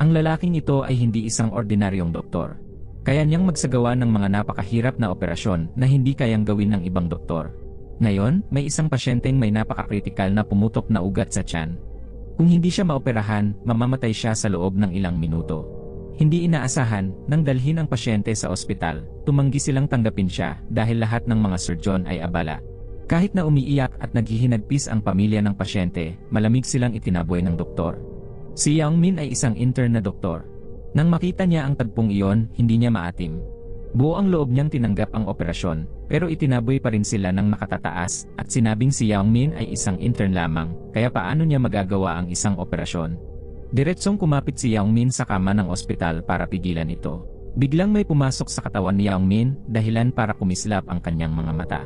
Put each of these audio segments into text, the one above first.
Ang lalaking ito ay hindi isang ordinaryong doktor. Kaya niyang magsagawa ng mga napakahirap na operasyon na hindi kayang gawin ng ibang doktor. Ngayon, may isang pasyenteng may napakakritikal na pumutok na ugat sa tiyan. Kung hindi siya maoperahan, mamamatay siya sa loob ng ilang minuto. Hindi inaasahan, nang dalhin ang pasyente sa ospital, tumanggi silang tanggapin siya dahil lahat ng mga surgeon ay abala. Kahit na umiiyak at naghihinagpis ang pamilya ng pasyente, malamig silang itinaboy ng doktor. Si Yang Min ay isang intern na doktor. Nang makita niya ang tagpong iyon, hindi niya maatim. Buo ang loob niyang tinanggap ang operasyon, pero itinaboy pa rin sila ng nakatataas at sinabing si Yang Min ay isang intern lamang, kaya paano niya magagawa ang isang operasyon? Diretsong kumapit si Yang Min sa kama ng ospital para pigilan ito. Biglang may pumasok sa katawan ni Yang Min, dahilan para kumislap ang kanyang mga mata.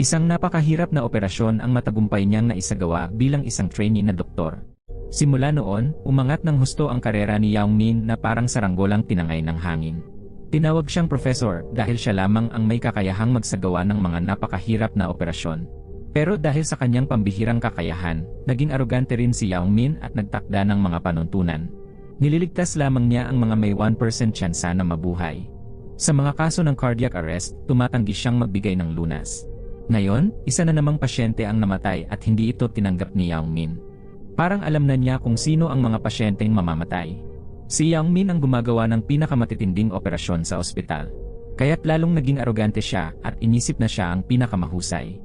Isang napakahirap na operasyon ang matagumpay niyang naisagawa bilang isang trainee na doktor. Simula noon, umangat ng husto ang karera ni Yang Min na parang saranggolang tinangay ng hangin. Tinawag siyang professor dahil siya lamang ang may kakayahang magsagawa ng mga napakahirap na operasyon. Pero dahil sa kanyang pambihirang kakayahan, naging arogante rin si Yang Min at nagtakda ng mga panuntunan. Nililigtas lamang niya ang mga may 1% tsansa na mabuhay. Sa mga kaso ng cardiac arrest, tumatanggi siyang magbigay ng lunas. Ngayon, isa na namang pasyente ang namatay at hindi ito tinanggap ni Yang Min. Parang alam na niya kung sino ang mga pasyenteng mamamatay. Si Yang Min ang gumagawa ng pinakamatitinding operasyon sa ospital. Kaya't lalong naging arogante siya at inisip na siya ang pinakamahusay.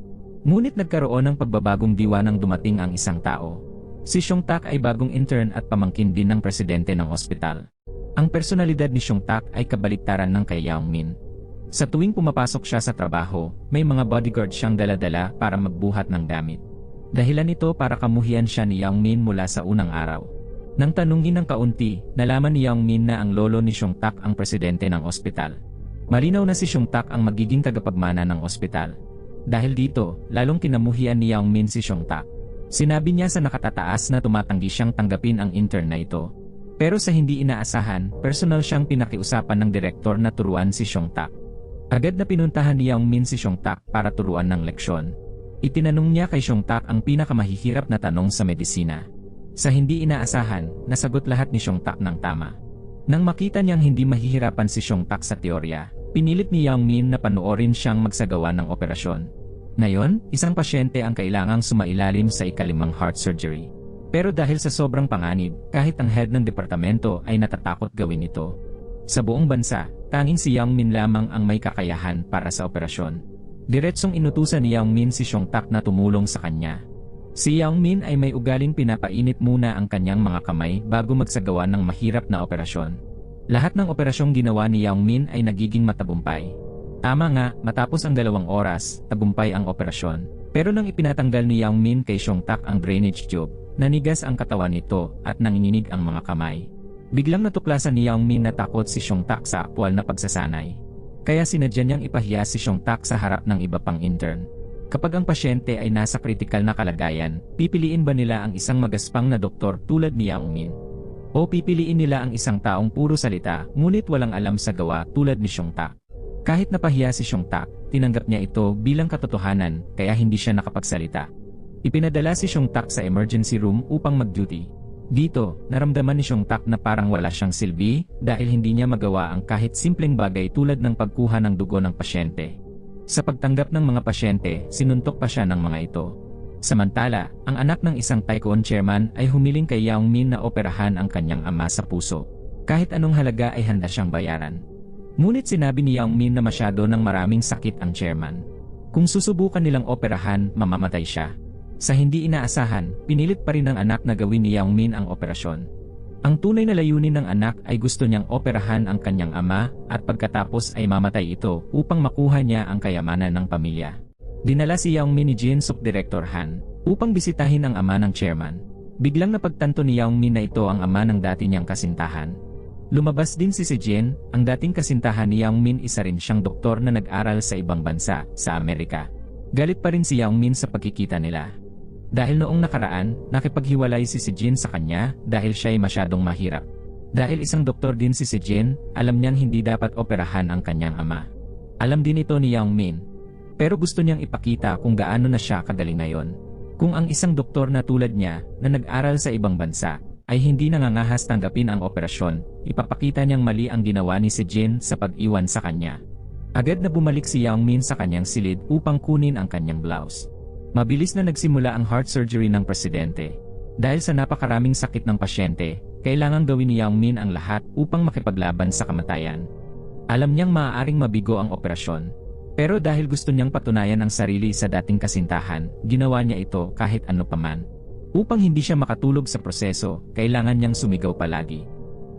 Ngunit nagkaroon ng pagbabagong diwa nang dumating ang isang tao. Si Xiong Tak ay bagong intern at pamangkin din ng presidente ng ospital. Ang personalidad ni Xiong Tak ay kabaliktaran ng kay Yang Min. Sa tuwing pumapasok siya sa trabaho, may mga bodyguard siyang dala-dala para magbuhat ng gamit. Dahilan ito para kamuhian siya ni Yang Min mula sa unang araw. Nang tanungin ng kaunti, nalaman ni Yang Min na ang lolo ni Xiong Tak ang presidente ng ospital. Malinaw na si Xiong Tak ang magiging tagapagmana ng ospital. Dahil dito, lalong kinamuhian ni Yang Min si Xiong Tak. Sinabi niya sa nakatataas na tumatanggi siyang tanggapin ang intern na ito. Pero sa hindi inaasahan, personal siyang pinakiusapan ng direktor na turuan si Xiong Tak. Agad na pinuntahan ni Yang Min si Xiong Tak para turuan ng leksyon. Itinanong niya kay Xiong Tak ang pinakamahihirap na tanong sa medisina. Sa hindi inaasahan, nasagot lahat ni Xiong Tak ng tama. Nang makita niyang hindi mahihirapan si Xiong Tak sa teorya, pinilit ni Yang Min na panoorin siyang magsagawa ng operasyon. Ngayon, isang pasyente ang kailangang sumailalim sa ika-5 heart surgery. Pero dahil sa sobrang panganib, kahit ang head ng departamento ay natatakot gawin ito. Sa buong bansa, tanging si Yang Min lamang ang may kakayahan para sa operasyon. Diretsong inutusan ni Yang Min si Xiong Tak na tumulong sa kanya. Si Yang Min ay may ugaling pinapainit muna ang kanyang mga kamay bago magsagawa ng mahirap na operasyon. Lahat ng operasyong ginawa ni Yang Min ay nagiging matagumpay. Tama nga, matapos ang 2 oras, tagumpay ang operasyon. Pero nang ipinatanggal ni Yang Min kay Xiong Tak ang drainage tube, nanigas ang katawan nito at nanginginig ang mga kamay. Biglang natuklasan ni Yang Min na takot si Xiong Tak sa aktwal na pagsasanay. Kaya sinadya niyang ipahiya si Xiong Tak sa harap ng iba pang intern. Kapag ang pasyente ay nasa kritikal na kalagayan, pipiliin ba nila ang isang magaspang na doktor tulad ni Yang Min? O pipiliin nila ang isang taong puro salita ngunit walang alam sa gawa tulad ni Xiong Tak? Kahit napahiya si Xiong Tak, tinanggap niya ito bilang katotohanan kaya hindi siya nakapagsalita. Ipinadala si Xiong Tak sa emergency room upang mag-duty. Dito, naramdaman ni Xiong Tak na parang wala siyang silbi dahil hindi niya magawa ang kahit simpleng bagay tulad ng pagkuha ng dugo ng pasyente. Sa pagtanggap ng mga pasyente, sinuntok pa siya ng mga ito. Samantala, ang anak ng isang Taekwondo chairman ay humiling kay Yang Min na operahan ang kanyang ama sa puso. Kahit anong halaga ay handa siyang bayaran. Ngunit sinabi ni Yang Min na masyado ng maraming sakit ang chairman. Kung susubukan nilang operahan, mamamatay siya. Sa hindi inaasahan, pinilit pa rin ng anak na gawin ni Yang Min ang operasyon. Ang tunay na layunin ng anak ay gusto niyang operahan ang kanyang ama at pagkatapos ay mamatay ito upang makuha niya ang kayamanan ng pamilya. Dinala si Yang Min ni Jin Suk Director Han upang bisitahin ang ama ng chairman. Biglang napagtanto ni Yang Min na ito ang ama ng dati niyang kasintahan. Lumabas din si Jin, ang dating kasintahan ni Yang Min, isa rin siyang doktor na nag-aral sa ibang bansa, sa Amerika. Galit pa rin si Yang Min sa pagkikita nila. Dahil noong nakaraan, nakipaghiwalay si Jin sa kanya dahil siya ay masyadong mahirap. Dahil isang doktor din si Jin, alam niyang hindi dapat operahan ang kanyang ama. Alam din ito ni Yang Min. Pero gusto niyang ipakita kung gaano na siya kagaling ngayon. Kung ang isang doktor na tulad niya, na nag-aral sa ibang bansa, ay hindi nangangahas tanggapin ang operasyon, ipapakita niyang mali ang ginawa ni si Jin sa pag-iwan sa kanya. Agad na bumalik si Yang Min sa kanyang silid upang kunin ang kanyang blouse. Mabilis na nagsimula ang heart surgery ng presidente. Dahil sa napakaraming sakit ng pasyente, kailangang gawin ni Yang Min ang lahat upang makipaglaban sa kamatayan. Alam niyang maaaring mabigo ang operasyon. Pero dahil gusto niyang patunayan ang sarili sa dating kasintahan, ginawa niya ito kahit ano paman. Upang hindi siya makatulog sa proseso, kailangan niyang sumigaw palagi.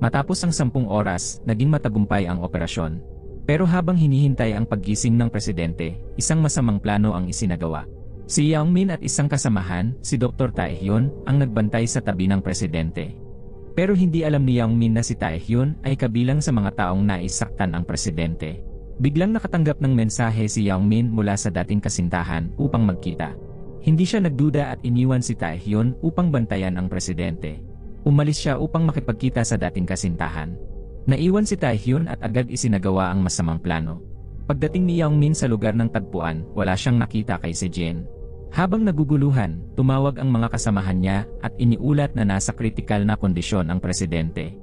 Matapos ang 10 oras, naging matagumpay ang operasyon. Pero habang hinihintay ang paggising ng presidente, isang masamang plano ang isinagawa. Si Yang Min at isang kasamahan, si Dr. Taehyun, ang nagbantay sa tabi ng presidente. Pero hindi alam ni Yang Min na si Taehyun ay kabilang sa mga taong naisaktan ang presidente. Biglang nakatanggap ng mensahe si Yang Min mula sa dating kasintahan upang magkita. Hindi siya nagduda at iniwan si Taehyun upang bantayan ang presidente. Umalis siya upang makipagkita sa dating kasintahan. Naiwan si Taehyun at agad isinagawa ang masamang plano. Pagdating ni Yang Min sa lugar ng tagpuan, wala siyang nakita kay si Jin. Habang naguguluhan, tumawag ang mga kasamahan niya at iniulat na nasa kritikal na kondisyon ang presidente.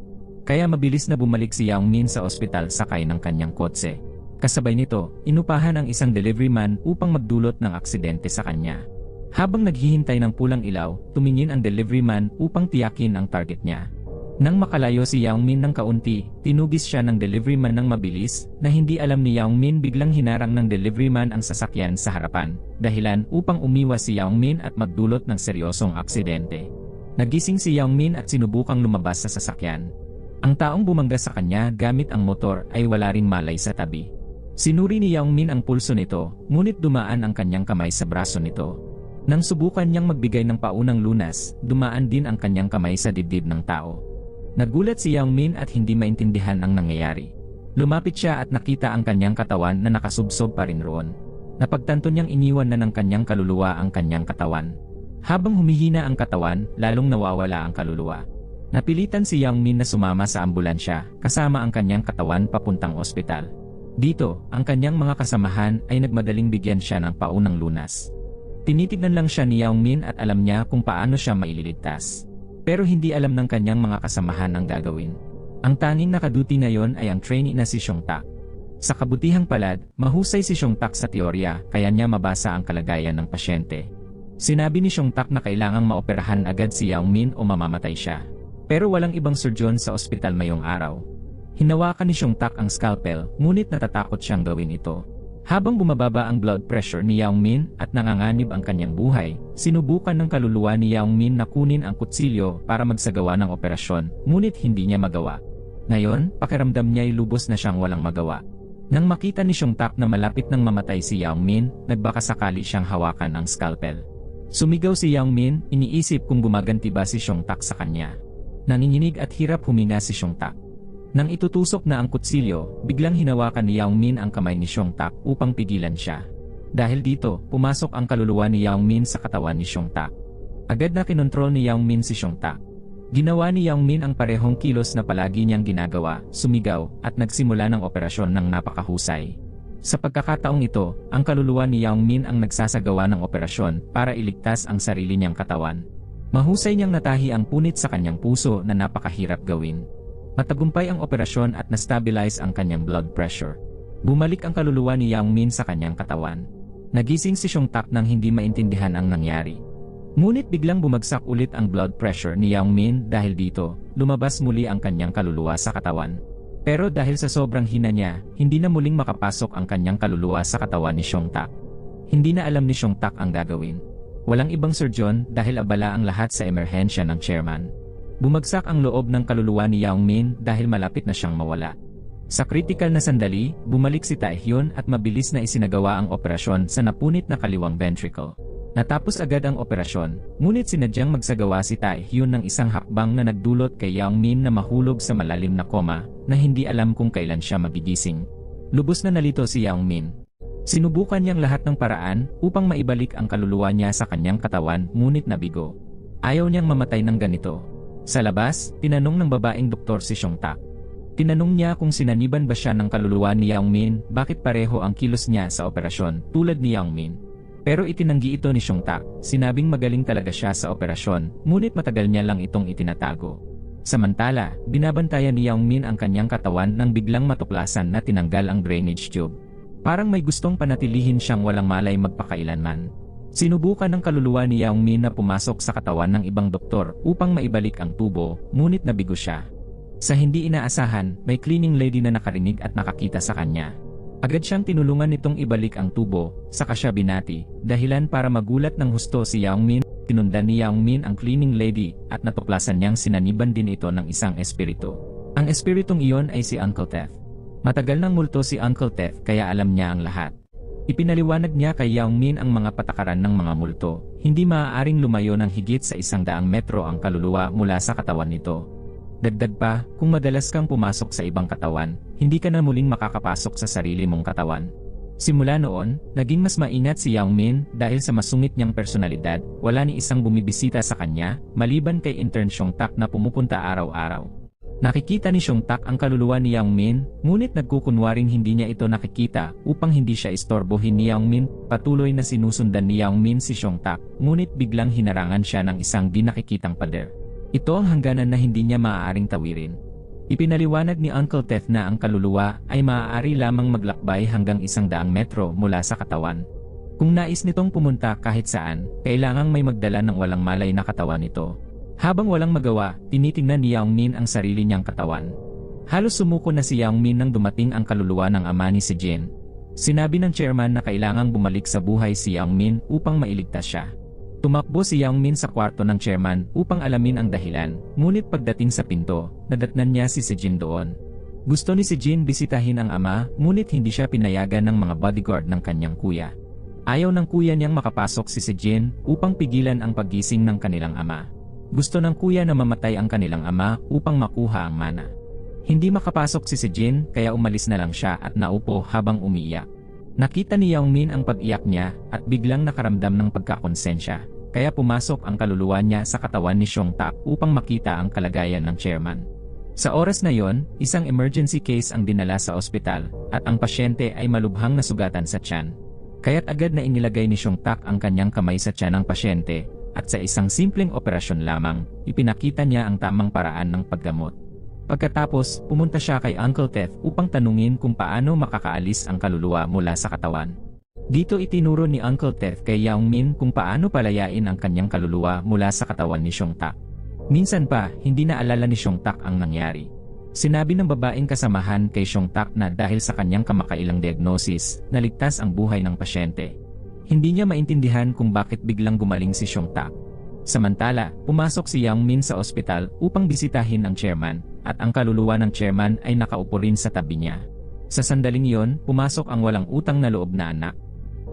Kaya mabilis na bumalik si Yang Min sa ospital sakay ng kanyang kotse. Kasabay nito, inupahan ang isang delivery man upang magdulot ng aksidente sa kanya. Habang naghihintay ng pulang ilaw, tumingin ang delivery man upang tiyakin ang target niya. Nang makalayo si Yang Min ng kaunti, tinugis siya ng delivery man ng mabilis, na hindi alam ni Yang Min biglang hinarang ng delivery man ang sasakyan sa harapan, dahilan upang umiwas si Yang Min at magdulot ng seryosong aksidente. Nagising si Yang Min at sinubukang lumabas sa sasakyan. Ang taong bumangga sa kanya gamit ang motor ay wala ring malay sa tabi. Sinuri ni Yang Min ang pulso nito, ngunit dumaan ang kanyang kamay sa braso nito. Nang subukan niyang magbigay ng paunang lunas, dumaan din ang kanyang kamay sa dibdib ng tao. Nagulat si Yang Min at hindi maintindihan ang nangyayari. Lumapit siya at nakita ang kanyang katawan na nakasubsob pa rin roon. Napagtanto niyang iniwan na ng kanyang kaluluwa ang kanyang katawan. Habang humihina ang katawan, lalong nawawala ang kaluluwa. Napilitan si Yang Min na sumama sa ambulansya, kasama ang kanyang katawan papuntang ospital. Dito, ang kanyang mga kasamahan ay nagmadaling bigyan siya ng paunang lunas. Tinitignan lang siya ni Yang Min at alam niya kung paano siya maililigtas. Pero hindi alam ng kanyang mga kasamahan ang gagawin. Ang tanging nakaduty na yon ay ang trainee na si Xiong Tak. Sa kabutihang palad, mahusay si Xiong Tak sa teorya, kaya niya mabasa ang kalagayan ng pasyente. Sinabi ni Xiong Tak na kailangang maoperahan agad si Yang Min o mamamatay siya. Pero walang ibang surgeon sa ospital mayong araw. Hinawakan ni Xiong Tak ang scalpel, ngunit natatakot siyang gawin ito. Habang bumababa ang blood pressure ni Yang Min at nanganganib ang kanyang buhay, sinubukan ng kaluluwa ni Yang Min na kunin ang kutsilyo para magsagawa ng operasyon, ngunit hindi niya magawa. Ngayon, pakiramdam niya ay lubos na siyang walang magawa. Nang makita ni Xiong Tak na malapit nang mamatay si Yang Min, nagbakasakali siyang hawakan ang scalpel. Sumigaw si Yang Min, iniisip kung gumaganti ba si Xiong Tak sa kanya. Nanginginig at hirap huminga si Xiong Tak. Nang itutusok na ang kutsilyo, biglang hinawakan ni Yang Min ang kamay ni Xiong Tak upang pigilan siya. Dahil dito, pumasok ang kaluluwa ni Yang Min sa katawan ni Xiong Tak. Agad na kinontrol ni Yang Min si Xiong Tak. Ginawa ni Yang Min ang parehong kilos na palagi niyang ginagawa, sumigaw, at nagsimula ng operasyon ng napakahusay. Sa pagkakataong ito, ang kaluluwa ni Yang Min ang nagsasagawa ng operasyon para iligtas ang sarili niyang katawan. Mahusay niyang natahi ang punit sa kanyang puso na napakahirap gawin. Matagumpay ang operasyon at na-stabilize ang kanyang blood pressure. Bumalik ang kaluluwa ni Yang Min sa kanyang katawan. Nagising si Xiong Tak nang hindi maintindihan ang nangyari. Ngunit biglang bumagsak ulit ang blood pressure ni Yang Min dahil dito, lumabas muli ang kanyang kaluluwa sa katawan. Pero dahil sa sobrang hina niya, hindi na muling makapasok ang kanyang kaluluwa sa katawan ni Xiong Tak. Hindi na alam ni Xiong Tak ang gagawin. Walang ibang surgeon dahil abala ang lahat sa emerhensya ng chairman. Bumagsak ang loob ng kaluluwa ni Yang Min dahil malapit na siyang mawala. Sa kritikal na sandali, bumalik si Taehyun at mabilis na isinagawa ang operasyon sa napunit na kaliwang ventricle. Natapos agad ang operasyon, ngunit sinadyang magsagawa si Taehyun ng isang hakbang na nagdulot kay Yang Min na mahulog sa malalim na koma na hindi alam kung kailan siya magigising. Lubos na nalito si Yang Min. Sinubukan niyang lahat ng paraan upang maibalik ang kaluluwa niya sa kanyang katawan ngunit nabigo. Ayaw niyang mamatay ng ganito. Sa labas, tinanong ng babaeng doktor si Xiong Tak. Tinanong niya kung sinaniban ba siya ng kaluluwa ni Yang Min, bakit pareho ang kilos niya sa operasyon tulad ni Yang Min. Pero itinanggi ito ni Seong Tak, sinabing magaling talaga siya sa operasyon, ngunit matagal niya lang itong itinatago. Samantala, binabantayan ni Yang Min ang kanyang katawan nang biglang matuklasan na tinanggal ang drainage tube. Parang may gustong panatilihin siyang walang malay magpakailanman. Sinubukan ng kaluluwa ni Yang Min na pumasok sa katawan ng ibang doktor upang maibalik ang tubo, ngunit nabigo siya. Sa hindi inaasahan, may cleaning lady na nakarinig at nakakita sa kanya. Agad siyang tinulungan nitong ibalik ang tubo, saka siya binati, dahilan para magulat ng husto si Yang Min. Tinundan ni Yang Min ang cleaning lady at natuklasan niyang sinaniban din ito ng isang espiritu. Ang espiritong iyon ay si Uncle Tef. Matagal nang multo si Uncle Tef kaya alam niya ang lahat. Ipinaliwanag niya kay Yang Min ang mga patakaran ng mga multo, hindi maaaring lumayo ng higit sa 100 metro ang kaluluwa mula sa katawan nito. Dagdag pa, kung madalas kang pumasok sa ibang katawan, hindi ka na muling makakapasok sa sarili mong katawan. Simula noon, naging mas maingat si Yang Min dahil sa masungit niyang personalidad, wala ni isang bumibisita sa kanya, maliban kay intern Seong Tak na pumupunta araw-araw. Nakikita ni Seong Tak ang kaluluwa ni Yang Min, ngunit nagkukunwaring hindi niya ito nakikita upang hindi siya istorbohin ni Yang Min. Patuloy na sinusundan ni Yang Min si Seong Tak, ngunit biglang hinarangan siya ng isang di nakikitang pader. Ito ang hangganan na hindi niya maaaring tawirin. Ipinaliwanag ni Uncle Tef na ang kaluluwa ay maaari lamang maglakbay hanggang 100 metro mula sa katawan. Kung nais nitong pumunta kahit saan, kailangang may magdala ng walang malay na katawan nito. Habang walang magawa, tinitingnan ni Yang Min ang sarili niyang katawan. Halos sumuko na si Yang Min nang dumating ang kaluluwa ng ama ni si Jin. Sinabi ng chairman na kailangang bumalik sa buhay si Yang Min upang mailigtas siya. Tumakbo si Yang Min sa kwarto ng chairman upang alamin ang dahilan, ngunit pagdating sa pinto, nadatnan niya si Jin doon. Gusto ni si Jin bisitahin ang ama, ngunit hindi siya pinayagan ng mga bodyguard ng kanyang kuya. Ayaw ng kuya niyang makapasok si Jin upang pigilan ang paggising ng kanilang ama. Gusto ng kuya na mamatay ang kanilang ama upang makuha ang mana. Hindi makapasok si Jin kaya umalis na lang siya at naupo habang umiiyak. Nakita ni Yang Min ang pag-iyak niya at biglang nakaramdam ng pagkakonsensya, kaya pumasok ang kaluluwa niya sa katawan ni Seong Tak upang makita ang kalagayan ng chairman. Sa oras na yon, isang emergency case ang dinala sa ospital at ang pasyente ay malubhang nasugatan sa tiyan. Kaya't agad na inilagay ni Seong Tak ang kanyang kamay sa tiyan ng pasyente at sa isang simpleng operasyon lamang, ipinakita niya ang tamang paraan ng paggamot. Pagkatapos, pumunta siya kay Uncle Tef upang tanungin kung paano makakaalis ang kaluluwa mula sa katawan. Dito itinuro ni Uncle Tef kay Yang Min kung paano palayain ang kanyang kaluluwa mula sa katawan ni Seong Tak. Minsan pa, hindi naalala ni Seong Tak ang nangyari. Sinabi ng babaeng kasamahan kay Seong Tak na dahil sa kanyang kamakailang diagnosis, naligtas ang buhay ng pasyente. Hindi niya maintindihan kung bakit biglang gumaling si Seong Tak. Samantala, pumasok si Yang Min sa ospital upang bisitahin ang chairman, at ang kaluluwa ng chairman ay nakaupo rin sa tabi niya. Sa sandaling iyon, pumasok ang walang utang na loob na anak.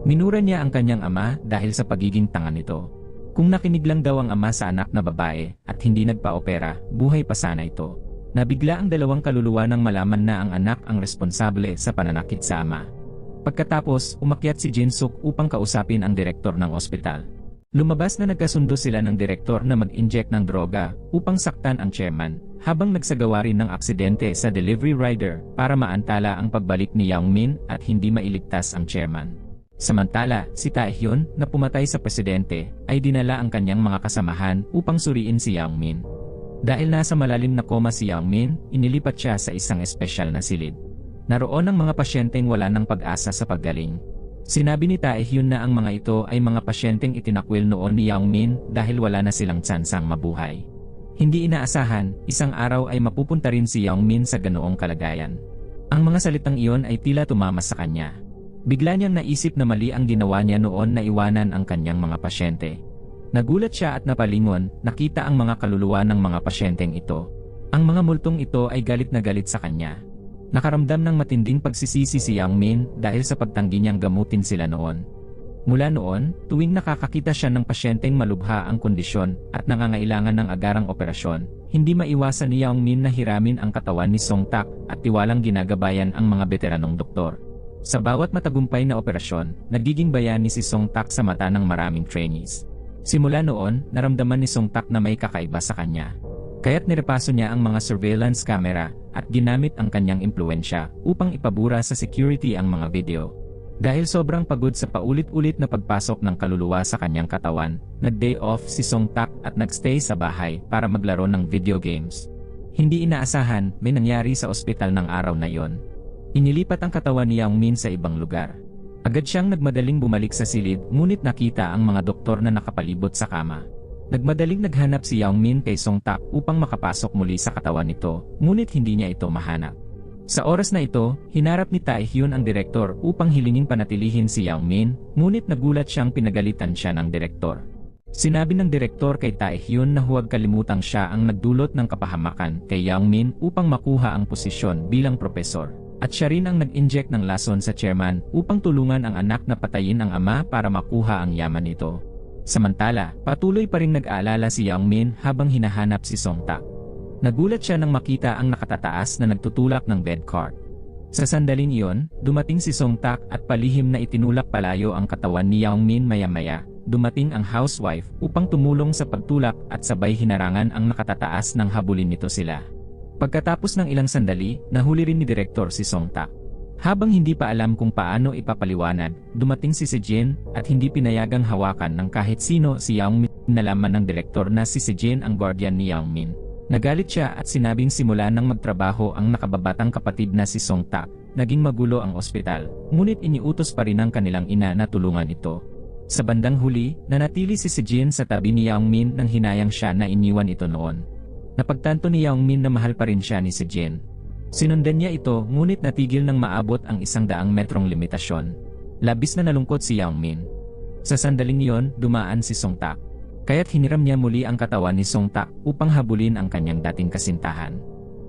Minura niya ang kanyang ama dahil sa pagiging tanga nito. Kung nakinig lang daw ang ama sa anak na babae at hindi nagpa-opera, buhay pa sana ito. Nabigla ang dalawang kaluluwa nang malaman na ang anak ang responsable sa pananakit sa ama. Pagkatapos, umakyat si Jin Suk upang kausapin ang direktor ng ospital. Lumabas na nagkasundo sila ng direktor na mag-inject ng droga upang saktan ang chairman, habang nagsagawa rin ng aksidente sa delivery rider para maantala ang pagbalik ni Yang Min at hindi mailigtas ang chairman. Samantala, si Taehyun na pumatay sa presidente ay dinala ang kanyang mga kasamahan upang suriin si Yang Min. Dahil nasa malalim na koma si Yang Min, inilipat siya sa isang espesyal na silid. Naroon ang mga pasyenteng wala ng pag-asa sa paggaling. Sinabi ni Taehyun na ang mga ito ay mga pasyenteng itinakwil noon ni Yang Min dahil wala na silang tsansang mabuhay. Hindi inaasahan, isang araw ay mapupunta rin si Yang Min sa ganoong kalagayan. Ang mga salitang iyon ay tila tumama sa kanya. Bigla niyang naisip na mali ang ginawa niya noon na iwanan ang kanyang mga pasyente. Nagulat siya at napalingon, nakita ang mga kaluluwa ng mga pasyenteng ito. Ang mga multong ito ay galit na galit sa kanya. Nakaramdam ng matinding pagsisisi si Yang Min dahil sa pagtanggi niyang gamutin sila noon. Mula noon, tuwing nakakakita siya ng pasyenteng malubha ang kondisyon at nangangailangan ng agarang operasyon, hindi maiwasan ni Yang Min na hiramin ang katawan ni Seong Tak at tiwalang ginagabayan ang mga veteranong doktor. Sa bawat matagumpay na operasyon, nagiging bayani si Seong Tak sa mata ng maraming trainees. Simula noon, naramdaman ni Seong Tak na may kakaiba sa kanya. Kaya't nirepaso niya ang mga surveillance camera at ginamit ang kanyang impluensya upang ipabura sa security ang mga video. Dahil sobrang pagod sa paulit-ulit na pagpasok ng kaluluwa sa kanyang katawan, nag-day off si Song Tak at nagstay sa bahay para maglaro ng video games. Hindi inaasahan, may nangyari sa ospital ng araw na iyon. Inilipat ang katawan ni Yang Min sa ibang lugar. Agad siyang nagmadaling bumalik sa silid, ngunit nakita ang mga doktor na nakapalibot sa kama. Nagmadaling naghanap si Yang Min kay Song Tak upang makapasok muli sa katawan nito, ngunit hindi niya ito mahanap. Sa oras na ito, hinarap ni Tae Hyun ang direktor upang hilingin panatilihin si Yang Min, ngunit nagulat siyang pinagalitan siya ng direktor. Sinabi ng direktor kay Tae Hyun na huwag kalimutang siya ang nagdulot ng kapahamakan kay Yang Min upang makuha ang posisyon bilang propesor. At siya rin ang nag-inject ng lason sa chairman upang tulungan ang anak na patayin ang ama para makuha ang yaman nito. Samantala, patuloy pa rin nag-aalala si Yang Min habang hinahanap si Song Tak. Nagulat siya nang makita ang nakatataas na nagtutulak ng bed cart. Sa sandaling iyon, dumating si Song Tak at palihim na itinulak palayo ang katawan ni Yang Min maya-maya. Dumating ang housewife upang tumulong sa pagtulak at sabay hinarangan ang nakatataas nang habulin nito sila. Pagkatapos ng ilang sandali, nahuli rin ni Direktor si Song Tak. Habang hindi pa alam kung paano ipapaliwanag, dumating si Sejin at hindi pinayagang hawakan ng kahit sino si Yang Min. Nalaman ng direktor na si Sejin ang guardian ni Yang Min. Nagalit siya at sinabing simula nang magtrabaho ang nakababatang kapatid na si Song Tak, naging magulo ang ospital, ngunit iniutos pa rin ng kanilang ina na tulungan ito. Sa bandang huli, nanatili si Sejin sa tabi ni Yang Min nang hinayang siya na iniwan ito noon. Napagtanto ni Yang Min na mahal pa rin siya ni Sejin. Sinundan niya ito ngunit natigil nang maabot ang 100 metrong limitasyon. Labis na nalungkot si Yang Min. Sa sandaling iyon, dumaan si Song Tak. Kaya't hiniram niya muli ang katawan ni Song Tak upang habulin ang kanyang dating kasintahan.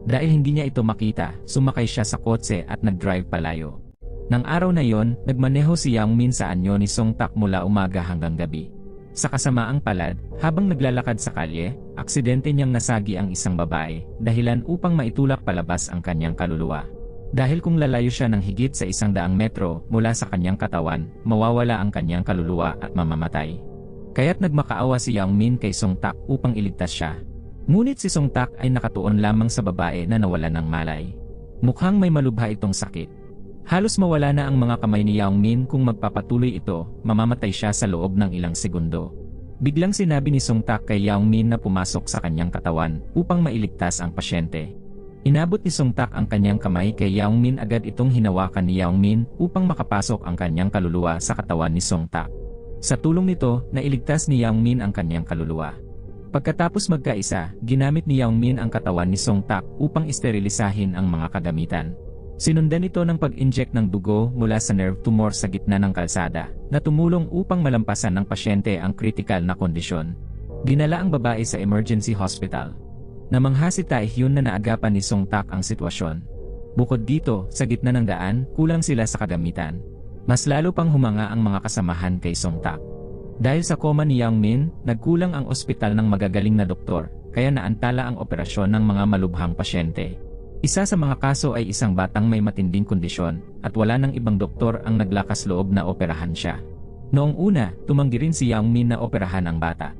Dahil hindi niya ito makita, sumakay siya sa kotse at nag-drive palayo. Nang araw na yon, nagmaneho si Yang Min sa anyo ni Song Tak mula umaga hanggang gabi. Sa kasamaang palad, habang naglalakad sa kalye, aksidente niyang nasagi ang isang babae, dahilan upang maitulak palabas ang kanyang kaluluwa. Dahil kung lalayo siya ng higit sa 100 metro mula sa kanyang katawan, mawawala ang kanyang kaluluwa at mamamatay. Kaya't nagmakaawa si Yang Min kay Song Tak upang iligtas siya. Ngunit si Song Tak ay nakatuon lamang sa babae na nawalan ng malay. Mukhang may malubha itong sakit. Halos mawala na ang mga kamay ni Yang Min kung magpapatuloy ito, mamamatay siya sa loob ng ilang segundo. Biglang sinabi ni Song Tak kay Yang Min na pumasok sa kanyang katawan upang mailigtas ang pasyente. Inabot ni Song Tak ang kanyang kamay kay Yang Min, agad itong hinawakan ni Yang Min upang makapasok ang kanyang kaluluwa sa katawan ni Song Tak. Sa tulong nito, nailigtas ni Yang Min ang kanyang kaluluwa. Pagkatapos magkaisa, ginamit ni Yang Min ang katawan ni Song Tak upang esterilisahin ang mga kagamitan. Sinundan ito ng pag-inject ng dugo mula sa nerve tumor sa gitna ng kalsada, na tumulong upang malampasan ng pasyente ang kritikal na kondisyon. Dinala ang babae sa emergency hospital. Namangha si Tae Hyun na naagapan ni Song Tak ang sitwasyon. Bukod dito, sa gitna ng daan, kulang sila sa kagamitan. Mas lalo pang humanga ang mga kasamahan kay Song Tak. Dahil sa koma ni Yang Min, nagkulang ang ospital ng magagaling na doktor, kaya naantala ang operasyon ng mga malubhang pasyente. Isa sa mga kaso ay isang batang may matinding kondisyon, at wala ng ibang doktor ang naglakas loob na operahan siya. Noong una, tumanggi rin si Yang Min na operahan ang bata.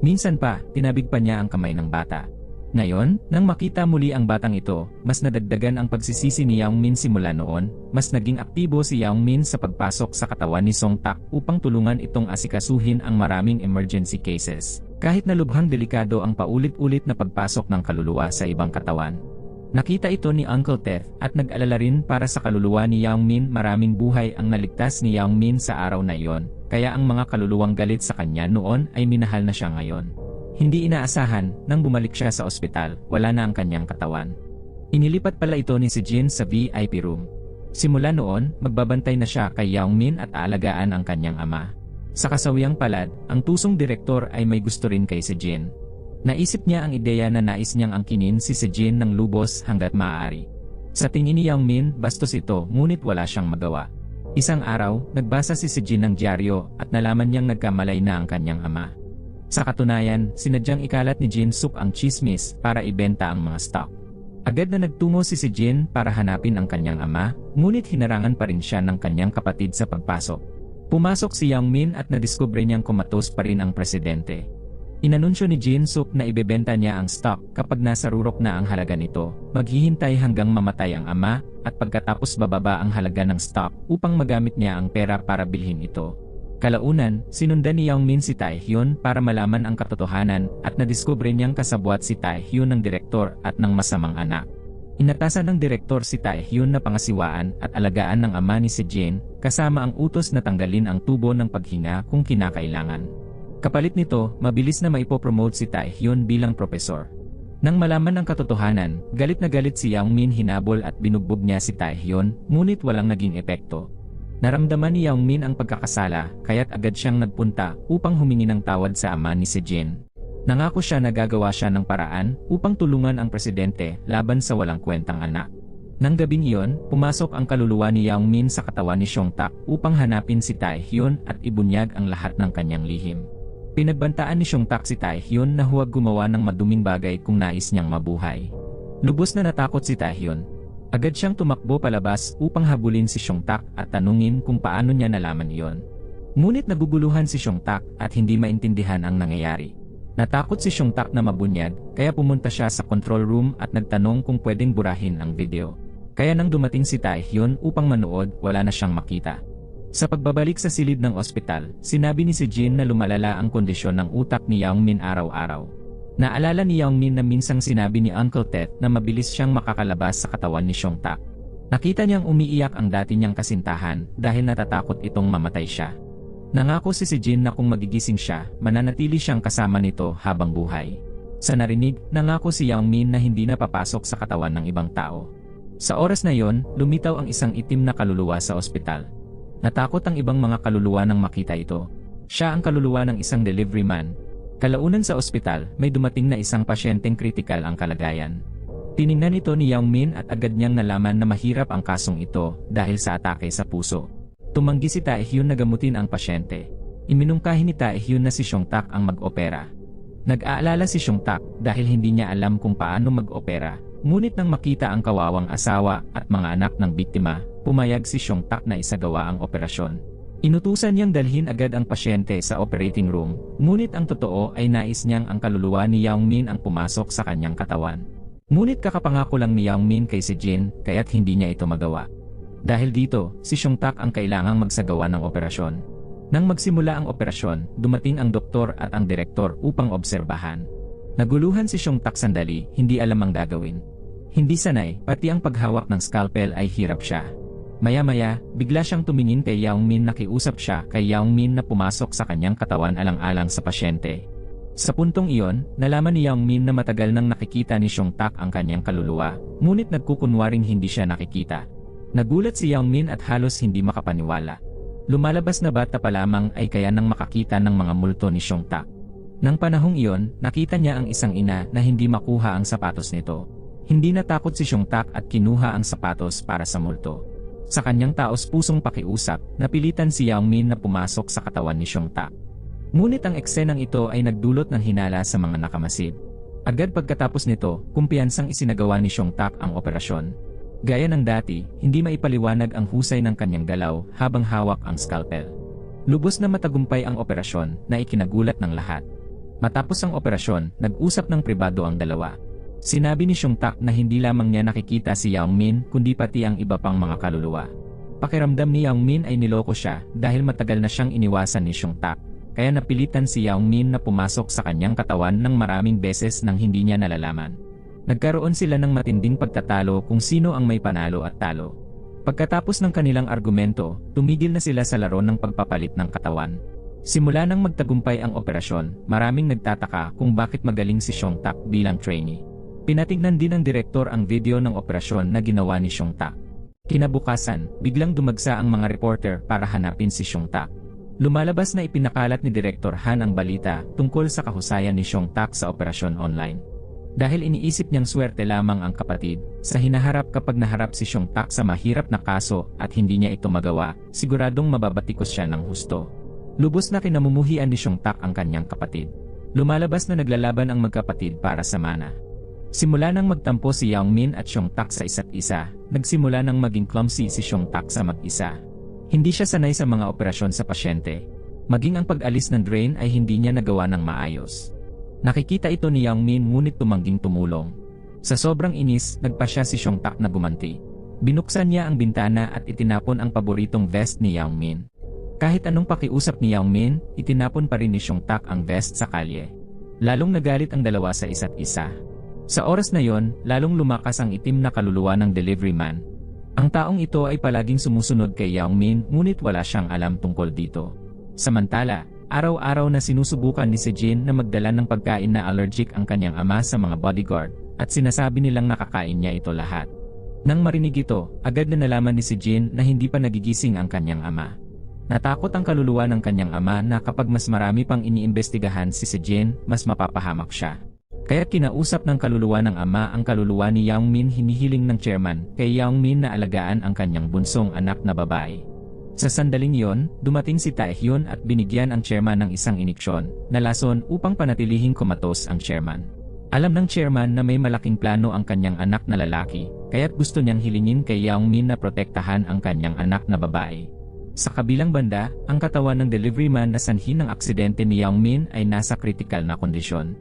Minsan pa, tinabig pa niya ang kamay ng bata. Ngayon, nang makita muli ang batang ito, mas nadagdagan ang pagsisisi ni Yang Min simula noon, mas naging aktibo si Yang Min sa pagpasok sa katawan ni Song Tak upang tulungan itong asikasuhin ang maraming emergency cases, kahit na lubhang delikado ang paulit-ulit na pagpasok ng kaluluwa sa ibang katawan. Nakita ito ni Uncle Ted at nag-alala rin para sa kaluluwa ni Yang Min. Maraming buhay ang naligtas ni Yang Min sa araw na iyon, kaya ang mga kaluluwang galit sa kanya noon ay minahal na siya ngayon. Hindi inaasahan, nang bumalik siya sa ospital, wala na ang kanyang katawan. Inilipat pala ito ni Sejin sa VIP room. Simula noon, magbabantay na siya kay Yang Min at aalagaan ang kanyang ama. Sa kasawiyang palad, ang tusong direktor ay may gusto rin kay Sejin. Naisip niya ang ideya na nais niyang angkinin si Sejin ng lubos hanggat maaari. Sa tingin ni Yang Min, bastos ito, ngunit wala siyang magawa. Isang araw, nagbasa si Sejin ng dyaryo at nalaman niyang nagkamalay na ang kanyang ama. Sa katunayan, sinadyang ikalat ni Jin Suk ang chismis para ibenta ang mga stock. Agad na nagtungo si Sejin para hanapin ang kanyang ama, ngunit hinarangan pa rin siya ng kanyang kapatid sa pagpasok. Pumasok si Yang Min at nadiskubre niyang kumatos pa rin ang presidente. Inanunsyo ni Jin Suk na ibebenta niya ang stock kapag nasa rurok na ang halaga nito, maghihintay hanggang mamatay ang ama, at pagkatapos bababa ang halaga ng stock upang magamit niya ang pera para bilhin ito. Kalaunan, sinundan ni Yang Min si Tae-hyun para malaman ang katotohanan at nadiskubre niyang kasabwat si Tae-hyun ng direktor at ng masamang anak. Inatasan ng direktor si Tae-hyun na pangasiwaan at alagaan ng ama ni Sejin, kasama ang utos na tanggalin ang tubo ng paghinga kung kinakailangan. Kapalit nito, mabilis na maipopromote si Tae-hyun bilang propesor. Nang malaman ang katotohanan, galit na galit si Yang Min, hinabol at binugbog niya si Tae-hyun, ngunit walang naging epekto. Naramdaman ni Yang Min ang pagkakasala, kaya't agad siyang nagpunta upang humingi ng tawad sa ama ni Sejin. Nangako siya na gagawa siya ng paraan upang tulungan ang presidente laban sa walang kwentang anak. Nang gabing iyon, pumasok ang kaluluwa ni Yang Min sa katawan ni Seong-tak upang hanapin si Tae-hyun at ibunyag ang lahat ng kanyang lihim. Pinagbantaan ni Seong-tak si Tae-hyun na huwag gumawa ng maduming bagay kung nais niyang mabuhay. Lubos na natakot si Tae-hyun. Agad siyang tumakbo palabas upang habulin si Seong-tak at tanungin kung paano niya nalaman iyon. Ngunit naguguluhan si Seong-tak at hindi maintindihan ang nangyayari. Natakot si Seong-tak na mabunyag, kaya pumunta siya sa control room at nagtanong kung pwedeng burahin ang video. Kaya nang dumating si Tae-hyun upang manood, wala na siyang makita. Sa pagbabalik sa silid ng ospital, sinabi ni Sejin na lumalala ang kondisyon ng utak ni Yang Min araw-araw. Naalala ni Yang Min na minsang sinabi ni Uncle Ted na mabilis siyang makakalabas sa katawan ni Seong-tak. Nakita niyang umiiyak ang dati niyang kasintahan dahil natatakot itong mamatay siya. Nangako si Sejin na kung magigising siya, mananatili siyang kasama nito habang buhay. Sa narinig, nangako si Yang Min na hindi na papasok sa katawan ng ibang tao. Sa oras na yon, lumitaw ang isang itim na kaluluwa sa ospital. Natakot ang ibang mga kaluluwa nang makita ito. Siya ang kaluluwa ng isang delivery man. Kalaunan sa ospital, may dumating na isang pasyenteng kritikal ang kalagayan. Tiningnan ito ni Yang Min at agad niyang nalaman na mahirap ang kasong ito dahil sa atake sa puso. Tumanggi si Tae-hyun na gamutin ang pasyente. Iminungkahi ni Tae-hyun na si Seong-tak ang mag-opera. Nag-aalala si Seong-tak dahil hindi niya alam kung paano mag-opera. Ngunit nang makita ang kawawang asawa at mga anak ng biktima, pumayag si Seong-tak na isagawa ang operasyon. Inutusan niyang dalhin agad ang pasyente sa operating room, ngunit ang totoo ay nais niyang ang kaluluwa ni Yang Min ang pumasok sa kanyang katawan. Ngunit kakapangako lang ni Yang Min kay Sejin, kaya't hindi niya ito magawa. Dahil dito, si Seong-tak ang kailangang magsagawa ng operasyon. Nang magsimula ang operasyon, dumating ang doktor at ang direktor upang obserbahan. Naguluhan si Seong-tak sandali, hindi alam ang gagawin. Hindi sanay, pati ang paghawak ng scalpel ay hirap siya. Maya-maya, bigla siyang tumingin kay Yang Min, nakiusap siya kay Yang Min na pumasok sa kanyang katawan alang-alang sa pasyente. Sa puntong iyon, nalaman ni Yang Min na matagal nang nakikita ni Seong-tak ang kanyang kaluluwa, ngunit nagkukunwaring hindi siya nakikita. Nagulat si Yang Min at halos hindi makapaniwala. Lumalabas na bata pa lamang ay kaya nang makakita ng mga multo ni Seong-tak. Nang panahong iyon, nakita niya ang isang ina na hindi makuha ang sapatos nito. Hindi natakot si Seong-tak at kinuha ang sapatos para sa multo. Sa kanyang taos-pusong pakiusap, napilitan si Yang Min na pumasok sa katawan ni Seong-tak. Ngunit ang eksenang ito ay nagdulot ng hinala sa mga nakamasid. Agad pagkatapos nito, kumpiyansang isinagawa ni Seong-tak ang operasyon. Gaya ng dati, hindi maipaliwanag ang husay ng kanyang galaw habang hawak ang scalpel. Lubos na matagumpay ang operasyon na ikinagulat ng lahat. Matapos ang operasyon, nag-usap ng pribado ang dalawa. Sinabi ni Seong-tak na hindi lamang niya nakikita si Yang Min kundi pati ang iba pang mga kaluluwa. Pakiramdam ni Yang Min ay niloko siya dahil matagal na siyang iniwasan ni Seong-tak, kaya napilitan si Yang Min na pumasok sa kanyang katawan ng maraming beses nang hindi niya nalalaman. Nagkaroon sila ng matinding pagtatalo kung sino ang may panalo at talo. Pagkatapos ng kanilang argumento, tumigil na sila sa laro ng pagpapalit ng katawan. Simula nang magtagumpay ang operasyon, maraming nagtataka kung bakit magaling si Seong-tak bilang trainee. Pinatignan din ng direktor ang video ng operasyon na ginawa ni Seong-tak. Kinabukasan, biglang dumagsa ang mga reporter para hanapin si Seong-tak. Lumalabas na ipinakalat ni Direktor Han ang balita tungkol sa kahusayan ni Seong-tak sa operasyon online. Dahil iniisip niyang swerte lamang ang kapatid, sa hinaharap kapag naharap si Seong-tak sa mahirap na kaso at hindi niya ito magawa, siguradong mababatikos siya ng husto. Lubos na kinamumuhian ni Seong-tak ang kanyang kapatid. Lumalabas na naglalaban ang magkapatid para sa mana. Simula nang magtampo si Yang Min at Seong-tak sa isa't isa, nagsimula nang maging clumsy si Seong-tak sa mag-isa. Hindi siya sanay sa mga operasyon sa pasyente. Maging ang pag-alis ng drain ay hindi niya nagawa ng maayos. Nakikita ito ni Yang Min ngunit tumangging tumulong. Sa sobrang inis, nagpa siya si Seong-tak na gumanti. Binuksan niya ang bintana at itinapon ang paboritong vest ni Yang Min. Kahit anong pakiusap ni Yang Min, itinapon pa rin ni Xiong Tak ang vest sa kalye. Lalong nagalit ang dalawa sa isa't isa. Sa oras na yon, lalong lumakas ang itim na kaluluwa ng delivery man. Ang taong ito ay palaging sumusunod kay Yang Min, ngunit wala siyang alam tungkol dito. Samantala, araw-araw na sinusubukan ni si Jin na magdala ng pagkain na allergic ang kanyang ama sa mga bodyguard, at sinasabi nilang nakakain niya ito lahat. Nang marinig ito, agad na nalaman ni si Jin na hindi pa nagigising ang kanyang ama. Natakot ang kaluluwa ng kanyang ama na kapag mas marami pang iniimbestigahan si Jin, mas mapapahamak siya. Kaya kinausap ng kaluluwa ng ama ang kaluluwa ni Yang Min, hinihiling ng chairman kay Yang Min na alagaan ang kanyang bunsong anak na babae. Sa sandaling iyon, dumating si Taehyun at binigyan ang chairman ng isang iniksyon na lason upang panatilihing kumatos ang chairman. Alam ng chairman na may malaking plano ang kanyang anak na lalaki, kaya't gusto niyang hilingin kay Yang Min na protektahan ang kanyang anak na babae. Sa kabilang banda, ang katawan ng delivery man na sanhi ng aksidente ni Yang Min ay nasa critical na kondisyon.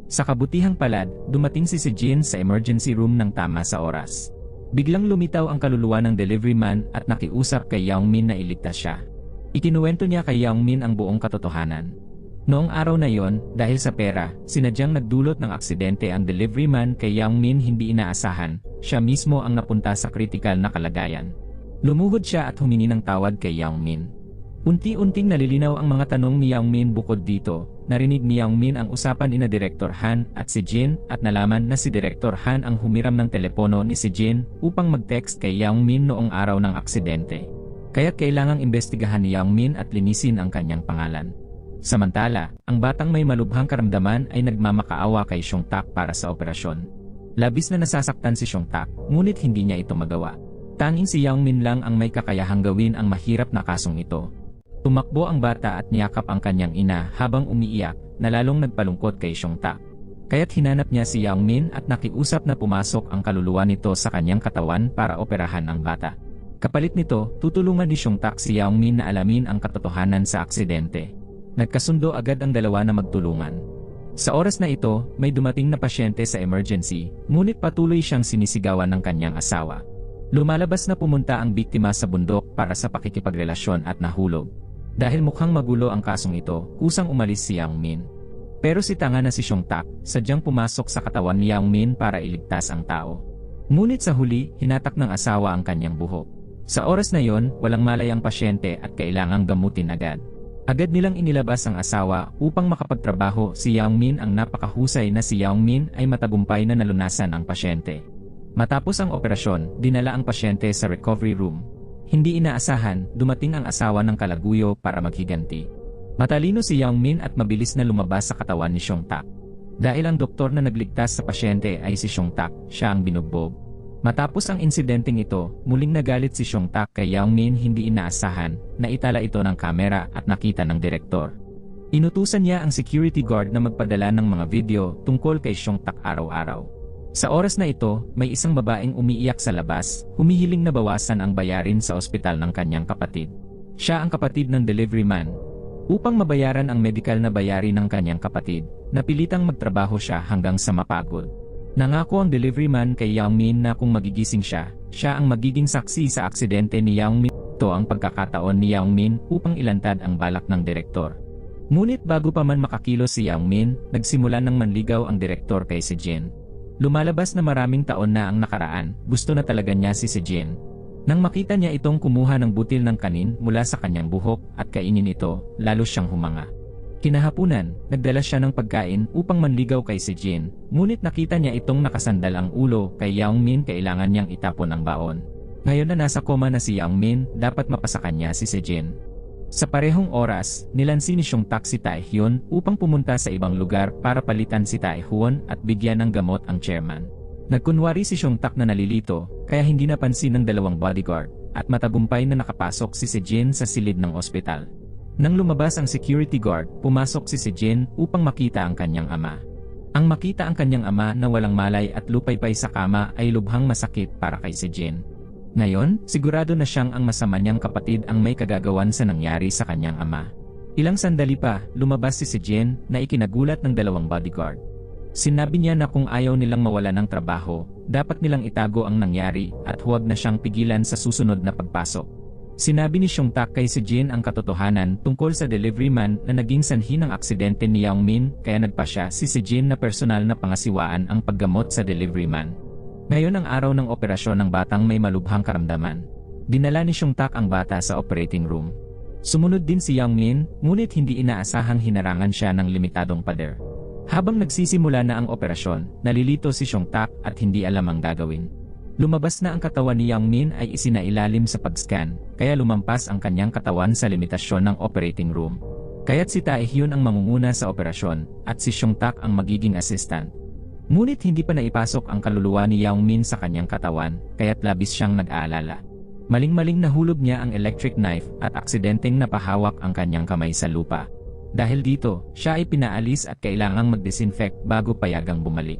Sa kabutihang palad, dumating si Jin sa emergency room ng tama sa oras. Biglang lumitaw ang kaluluwa ng delivery man at nakiusap kay Yang Min na iligtas siya. Ikinuwento niya kay Yang Min ang buong katotohanan. Noong araw na yon, dahil sa pera, sinadyang nagdulot ng aksidente ang delivery man kay Yang Min, hindi inaasahan, siya mismo ang napunta sa critical na kalagayan. Lumuhod siya at humingi ng tawad kay Yang Min. Unti-unting nalilinaw ang mga tanong ni Yang Min. Bukod dito, narinig ni Yang Min ang usapan ni Director Han at si Jin, at nalaman na si Director Han ang humiram ng telepono ni si Jin upang mag-text kay Yang Min noong araw ng aksidente. Kaya kailangang imbestigahan ni Yang Min at linisin ang kanyang pangalan. Samantala, ang batang may malubhang karamdaman ay nagmamakaawa kay Xiong Tak para sa operasyon. Labis na nasasaktan si Xiong Tak, ngunit hindi niya ito magawa. Tanging si Yang Min lang ang may kakayahang gawin ang mahirap na kasong ito. Tumakbo ang bata at niyakap ang kanyang ina habang umiiyak, na lalong nagpalungkot kay Xiong Tak. Kaya't hinanap niya si Yang Min at nakiusap na pumasok ang kaluluwa nito sa kanyang katawan para operahan ang bata. Kapalit nito, tutulungan ni Xiong Tak si Yang Min na alamin ang katotohanan sa aksidente. Nagkasundo agad ang dalawa na magtulungan. Sa oras na ito, may dumating na pasyente sa emergency, ngunit patuloy siyang sinisigawan ng kanyang asawa. Lumalabas na pumunta ang biktima sa bundok para sa pakikipagrelasyon at nahulog. Dahil mukhang magulo ang kasong ito, kusang umalis si Yang Min. Pero si tanga na si Xiong Tak, sadyang pumasok sa katawan ni Yang Min para iligtas ang tao. Ngunit sa huli, hinatak ng asawa ang kanyang buhok. Sa oras na yon, walang malay ang pasyente at kailangang gamutin agad. Agad nilang inilabas ang asawa upang makapagtrabaho si Yang Min. Ang napakahusay na si Yang Min ay matagumpay na nalunasan ang pasyente. Matapos ang operasyon, dinala ang pasyente sa recovery room. Hindi inaasahan, dumating ang asawa ng kalaguyo para maghiganti. Matalino si Yang Min at mabilis na lumabas sa katawan ni Xiong Tak. Dahil ang doktor na nagligtas sa pasyente ay si Xiong Tak, siya ang binugbog. Matapos ang insidenteng ito, muling nagalit si Xiong Tak kay Yang Min. Hindi inaasahan, naitala ito ng kamera at nakita ng direktor. Inutusan niya ang security guard na magpadala ng mga video tungkol kay Xiong Tak araw-araw. Sa oras na ito, may isang babaeng umiiyak sa labas, humihiling na bawasan ang bayarin sa ospital ng kanyang kapatid. Siya ang kapatid ng delivery man. Upang mabayaran ang medical na bayarin ng kanyang kapatid, napilitang magtrabaho siya hanggang sa mapagod. Nangako ang delivery man kay Yang Min na kung magigising siya, siya ang magiging saksi sa aksidente ni Yang Min. Ito ang pagkakataon ni Yang Min upang ilantad ang balak ng direktor. Ngunit bago pa man makakilos si Yang Min, nagsimula ng manligaw ang direktor kay si Jin. Lumalabas na maraming taon na ang nakaraan, gusto na talaga niya si Jin. Nang makita niya itong kumuha ng butil ng kanin mula sa kanyang buhok at kainin ito, lalo siyang humanga. Kinahapunan, nagdala siya ng pagkain upang manligaw kay si Jin, ngunit nakita niya itong nakasandal ang ulo kay Yang Min. Kailangan niyang itapon ang baon. Ngayon na nasa koma na si Yang Min, dapat mapasakan niya si Jin. Sa parehong oras, nilansi ni Xiong Tak si Taehyun upang pumunta sa ibang lugar para palitan si Taehyun at bigyan ng gamot ang chairman. Nagkunwari si Xiong Tak na nalilito, kaya hindi napansin ng dalawang bodyguard, at matagumpay na nakapasok si Jin sa silid ng ospital. Nang lumabas ang security guard, pumasok si Jin upang makita ang kanyang ama. Ang makita ang kanyang ama na walang malay at lupaypay sa kama ay lubhang masakit para kay Jin. Ngayon, sigurado na siyang ang masama niyang kapatid ang may kagagawan sa nangyari sa kanyang ama. Ilang sandali pa, lumabas si Jin na ikinagulat ng dalawang bodyguard. Sinabi niya na kung ayaw nilang mawala ng trabaho, dapat nilang itago ang nangyari at huwag na siyang pigilan sa susunod na pagpasok. Sinabi ni Seong Tak kay si Jin ang katotohanan tungkol sa delivery man na naging sanhi ng aksidente ni Yang Min, kaya nagpa siya si Jin na personal na pangasiwaan ang paggamot sa delivery man. Ngayon ang araw ng operasyon ng batang may malubhang karamdaman. Dinala ni Seong Tak ang bata sa operating room. Sumunod din si Yang Min, ngunit hindi inaasahang hinarangan siya ng limitadong pader. Habang nagsisimula na ang operasyon, nalilito si Seong Tak at hindi alam ang gagawin. Lumabas na ang katawan ni Yang Min ay isinailalim sa pag-scan, kaya lumampas ang kanyang katawan sa limitasyon ng operating room. Kaya't si Tae-hyun ang mangunguna sa operasyon, at si Seong Tak ang magiging assistant. Ngunit hindi pa naipasok ang kaluluwa ni Yang Min sa kanyang katawan, kaya't labis siyang nag-aalala. Maling-maling nahulog niya ang electric knife at aksidenteng napahawak ang kanyang kamay sa lupa. Dahil dito, siya ay pinaalis at kailangang mag-disinfect bago payagang bumalik.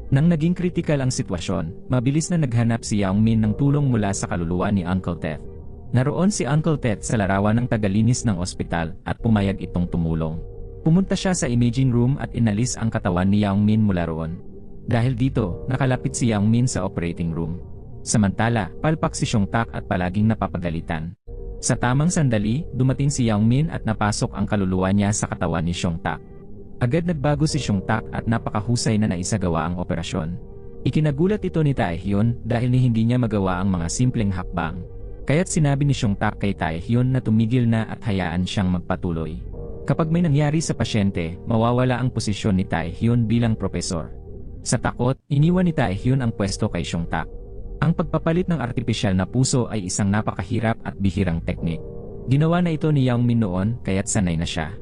Nang naging kritikal ang sitwasyon, mabilis na naghanap si Yang Min ng tulong mula sa kaluluwa ni Uncle Tet. Naroon si Uncle Tet sa larawan ng tagalinis ng ospital at pumayag itong tumulong. Pumunta siya sa imaging room at inalis ang katawan ni Yang Min mula roon. Dahil dito, nakalapit si Yang Min sa operating room. Samantala, palpak si Seong Tak at palaging napapagalitan. Sa tamang sandali, dumating si Yang Min at napasok ang kaluluwa niya sa katawan ni Seong Tak. Agad nagbago si Seong Tak at napakahusay na naisagawa ang operasyon. Ikinagulat ito ni Tae-hyun dahil hindi niya magawa ang mga simpleng hakbang. Kaya't sinabi ni Seong Tak kay Tae-hyun na tumigil na at hayaan siyang magpatuloy. Kapag may nangyari sa pasyente, mawawala ang posisyon ni Tae-hyun bilang propesor. Sa takot, iniwan ni Tae-hyun ang pwesto kay Seong Tak. Ang pagpapalit ng artipisyal na puso ay isang napakahirap at bihirang teknik. Ginawa na ito ni Yang Min noon kaya't sanay na siya.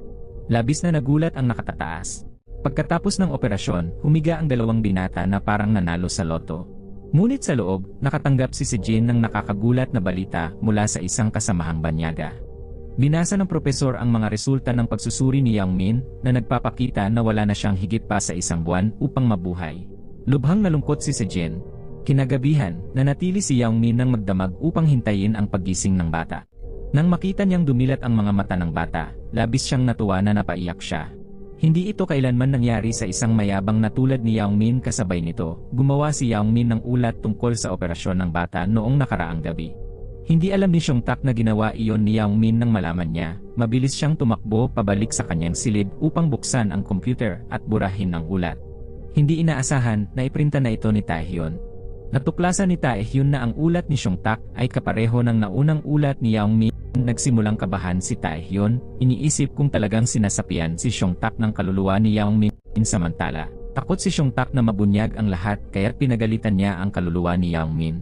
Labis na nagulat ang nakatataas. Pagkatapos ng operasyon, humiga ang dalawang binata na parang nanalo sa loto. Ngunit sa loob, nakatanggap si Jin ng nakakagulat na balita mula sa isang kasamahang banyaga. Binasa ng propesor ang mga resulta ng pagsusuri ni Yang Min na nagpapakita na wala na siyang higit pa sa isang buwan upang mabuhay. Lubhang nalungkot si Jin. Kinagabihan, nanatili si Yang Min nang magdamag upang hintayin ang paggising ng bata. Nang makita niyang dumilat ang mga mata ng bata, labis siyang natuwa na napaiyak siya. Hindi ito kailanman nangyari sa isang mayabang na tulad ni Yang Min. Kasabay nito, gumawa si Yang Min ng ulat tungkol sa operasyon ng bata noong nakaraang gabi. Hindi alam ni Seong Tak na ginawa iyon ni Yang Min nang malaman niya. Mabilis siyang tumakbo pabalik sa kanyang silid upang buksan ang computer at burahin ang ulat. Hindi inaasahan na iprinta na ito ni Tae-hyun. Natuklasan ni Tae-hyun na ang ulat ni Seong Tak ay kapareho ng naunang ulat ni Yang Min. Nagsimulang kabahan si Tae-hyun, iniisip kung talagang sinasapian si Seong Tak ng kaluluwa ni Yang Min. Samantala, takot si Seong Tak na mabunyag ang lahat kaya't pinagalitan niya ang kaluluwa ni Yang Min.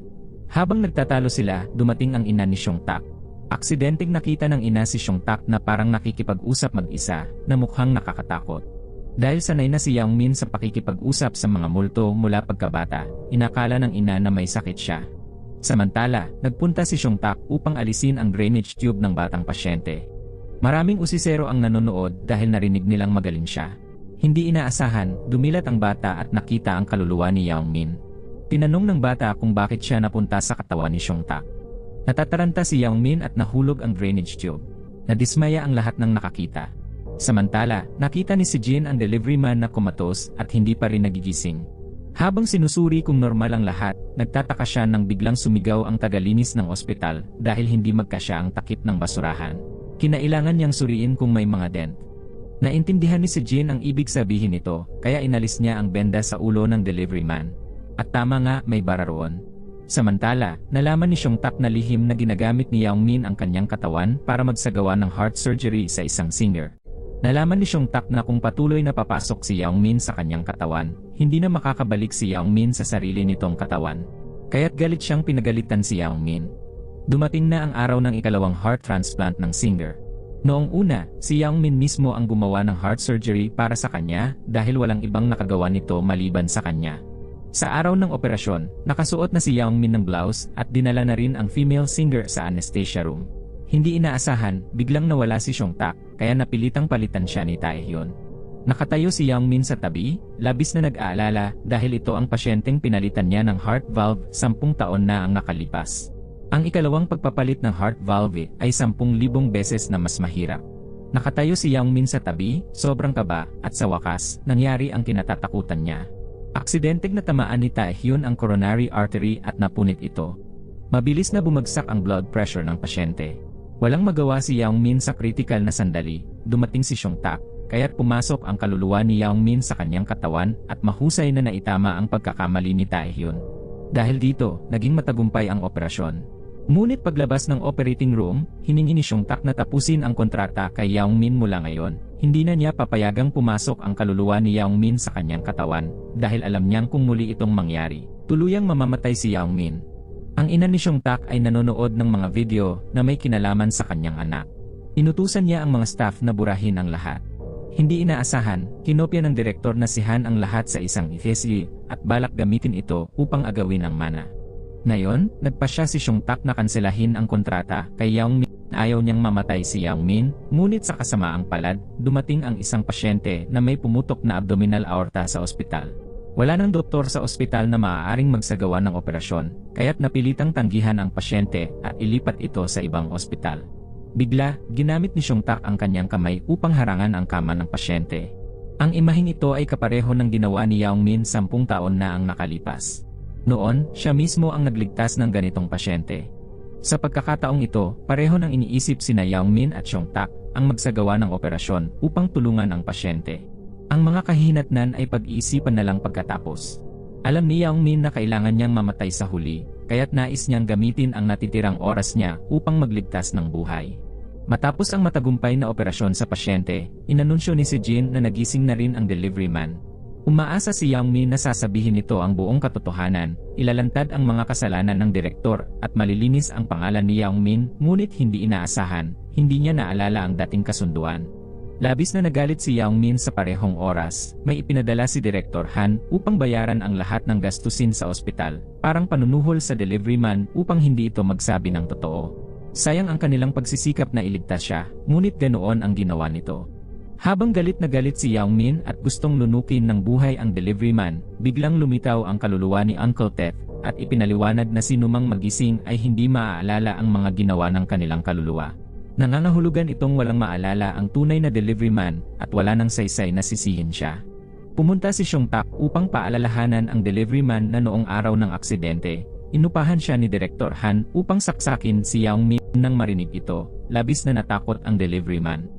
Habang nagtatalo sila, dumating ang ina ni Seong Tak. Aksidenteng nakita ng ina si Seong Tak na parang nakikipag-usap mag-isa na mukhang nakakatakot. Dahil sanay na si Yang Min sa pakikipag-usap sa mga multo mula pagkabata, inakala ng ina na may sakit siya. Samantala, nagpunta si Seong Tak upang alisin ang drainage tube ng batang pasyente. Maraming usisero ang nanonood dahil narinig nilang magaling siya. Hindi inaasahan, dumilat ang bata at nakita ang kaluluwa ni Yang Min. Tinanong ng bata kung bakit siya napunta sa katawan ni Seong Tak. Natataranta si Yang Min at nahulog ang drainage tube. Nadismaya ang lahat ng nakakita. Samantala, nakita ni Jin ang delivery man na kumatos at hindi pa rin nagigising. Habang sinusuri kung normal ang lahat, nagtataka siya nang biglang sumigaw ang tagalinis ng ospital dahil hindi magkasya ang takip ng basurahan. Kinailangan niyang suriin kung may mga dent. Naintindihan ni Jin ang ibig sabihin nito, kaya inalis niya ang benda sa ulo ng delivery man. At tama nga, may bara roon. Samantala, nalaman ni Seong Tak na lihim na ginagamit ni Yang Min ang kanyang katawan para magsagawa ng heart surgery sa isang singer. Nalaman ni Seong Tak na kung patuloy na papasok si Yang Min sa kanyang katawan, hindi na makakabalik si Yang Min sa sarili nitong katawan. Kaya't galit siyang pinagalitan si Yang Min. Dumating na ang araw ng ikalawang heart transplant ng singer. Noong una, si Yang Min mismo ang gumawa ng heart surgery para sa kanya dahil walang ibang nakagawa nito maliban sa kanya. Sa araw ng operasyon, nakasuot na si Yang Min ng blouse at dinala na rin ang female singer sa anesthesia room. Hindi inaasahan, biglang nawala si Seong Tak, kaya napilitang palitan siya ni Tae-hyun. Nakatayo si Yang Min sa tabi, labis na nag-aalala dahil ito ang pasyenteng pinalitan niya ng heart valve 10 taon na ang nakalipas. Ang ikalawang pagpapalit ng heart valve ay 10,000 beses na mas mahirap. Nakatayo si Yang Min sa tabi, sobrang kaba, at sa wakas, nangyari ang kinatatakutan niya. Aksidenteng natamaan ni Taehyun ang coronary artery at napunit ito. Mabilis na bumagsak ang blood pressure ng pasyente. Walang magawa si Youngmin sa critical na sandali, dumating si Seongtak, kaya't pumasok ang kaluluwa ni Youngmin sa kanyang katawan at mahusay na naitama ang pagkakamali ni Taehyun. Dahil dito, naging matagumpay ang operasyon. Ngunit paglabas ng operating room, hiningi ni Seongtak na tapusin ang kontrata kay Youngmin mula ngayon. Hindi na niya papayagang pumasok ang kaluluwa ni Youngmin sa kanyang katawan dahil alam niyang kung muli itong mangyari, tuluyang mamamatay si Youngmin. Ang ina ni Seongtak ay nanonood ng mga video na may kinalaman sa kanyang anak. Inutusan niya ang mga staff na burahin ang lahat. Hindi inaasahan, kinopya ng direktor na si Han ang lahat sa isang FSG at balak gamitin ito upang agawin ang mana. Ngayon, nagpasya si Seongtak na kanselahin ang kontrata kay Youngmin. Ayaw niyang mamatay si Youngmin, ngunit sa kasamaang palad, dumating ang isang pasyente na may pumutok na abdominal aorta sa ospital. Wala nang doktor sa ospital na maaaring magsagawa ng operasyon, kaya't napilitang tanggihan ang pasyente at ilipat ito sa ibang ospital. Bigla, ginamit ni Seongtak ang kanyang kamay upang harangan ang kama ng pasyente. Ang imaheng ito ay kapareho ng ginawa ni Youngmin 10 taon na ang nakalipas. Noon, siya mismo ang nagligtas ng ganitong pasyente. Sa pagkakataong ito, pareho nang iniisip sina Youngmin at Seongtak ang magsagawa ng operasyon upang tulungan ang pasyente. Ang mga kahihinatnan ay pag-iisipan na lang pagkatapos. Alam ni Youngmin na kailangan niyang mamatay sa huli, kaya't nais niyang gamitin ang natitirang oras niya upang magligtas ng buhay. Matapos ang matagumpay na operasyon sa pasyente, inanunsyo ni si Jin na nagising na rin ang delivery man. Umaasa si Youngmin na sasabihin nito ang buong katotohanan, ilalantad ang mga kasalanan ng direktor at malilinis ang pangalan ni Youngmin, ngunit hindi inaasahan, hindi niya naalala ang dating kasunduan. Labis na nagalit si Youngmin sa parehong oras, may ipinadala si Direktor Han upang bayaran ang lahat ng gastusin sa ospital, parang panunuhol sa delivery man upang hindi ito magsabi ng totoo. Sayang ang kanilang pagsisikap na iligtas siya, ngunit ganoon ang ginawa nito. Habang galit na galit si Youngmin at gustong lunukin ng buhay ang delivery man, biglang lumitaw ang kaluluwa ni Uncle Ted at ipinaliwanag na sinumang magising ay hindi maaalala ang mga ginawa ng kanilang kaluluwa. Nangangahulugan itong walang maalala ang tunay na delivery man at wala nang saysay na sisihin siya. Pumunta si Seongtak upang paalalahanan ang delivery man na noong araw ng aksidente, inupahan siya ni Direktor Han upang saksakin si Youngmin. Nang marinig ito, labis na natakot ang delivery man.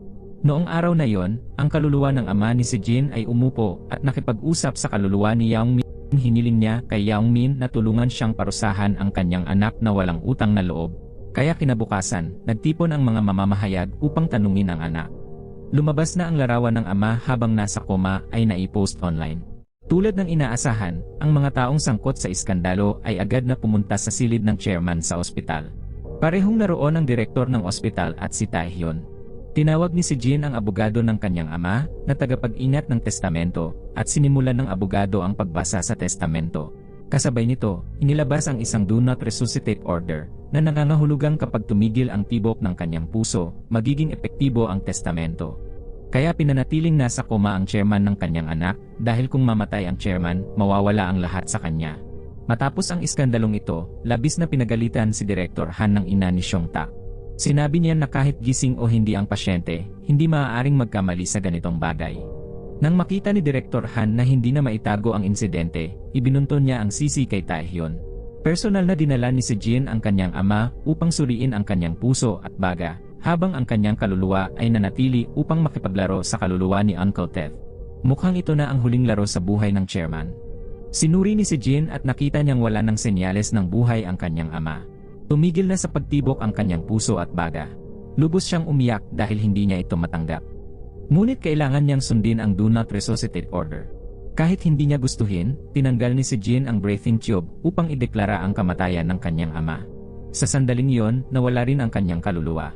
Noong araw na yon, ang kaluluwa ng ama ni si Jin ay umupo at nakipag-usap sa kaluluwa ni Youngmin. Hiniling niya kay Youngmin na tulungan siyang parusahan ang kanyang anak na walang utang na loob. Kaya kinabukasan, nagtipon ang mga mamamahayag upang tanungin ang anak. Lumabas na ang larawan ng ama habang nasa koma ay naipost online. Tulad ng inaasahan, ang mga taong sangkot sa iskandalo ay agad na pumunta sa silid ng chairman sa ospital. Parehong naroon ang direktor ng ospital at si Taehyun. Tinawag ni si Jin ang abogado ng kanyang ama na tagapag-ingat ng testamento at sinimulan ng abogado ang pagbasa sa testamento. Kasabay nito, inilabas ang isang do not resuscitate order na nangangahulugang kapag tumigil ang tibok ng kanyang puso, magiging epektibo ang testamento. Kaya pinanatiling nasa koma ang chairman ng kanyang anak dahil kung mamatay ang chairman, mawawala ang lahat sa kanya. Matapos ang iskandalong ito, labis na pinagalitan si Direktor Han ng ina ni Seongtak. Sinabi niya na kahit gising o hindi ang pasyente, hindi maaaring magkamali sa ganitong bagay. Nang makita ni Direktor Han na hindi na maitago ang insidente, ibinunton niya ang sisi kay Taehyun. Personal na dinala ni si Jin ang kanyang ama upang suriin ang kanyang puso at baga, habang ang kanyang kaluluwa ay nanatili upang makipaglaro sa kaluluwa ni Uncle Ted. Mukhang ito na ang huling laro sa buhay ng chairman. Sinuri ni si Jin at nakita niyang wala ng senyales ng buhay ang kanyang ama. Tumigil na sa pagtibok ang kanyang puso at baga. Lubos siyang umiyak dahil hindi niya ito matanggap. Ngunit kailangan niyang sundin ang do not resuscitate order. Kahit hindi niya gustuhin, tinanggal ni si Jin ang breathing tube upang ideklara ang kamatayan ng kanyang ama. Sa sandaling iyon, nawala rin ang kanyang kaluluwa.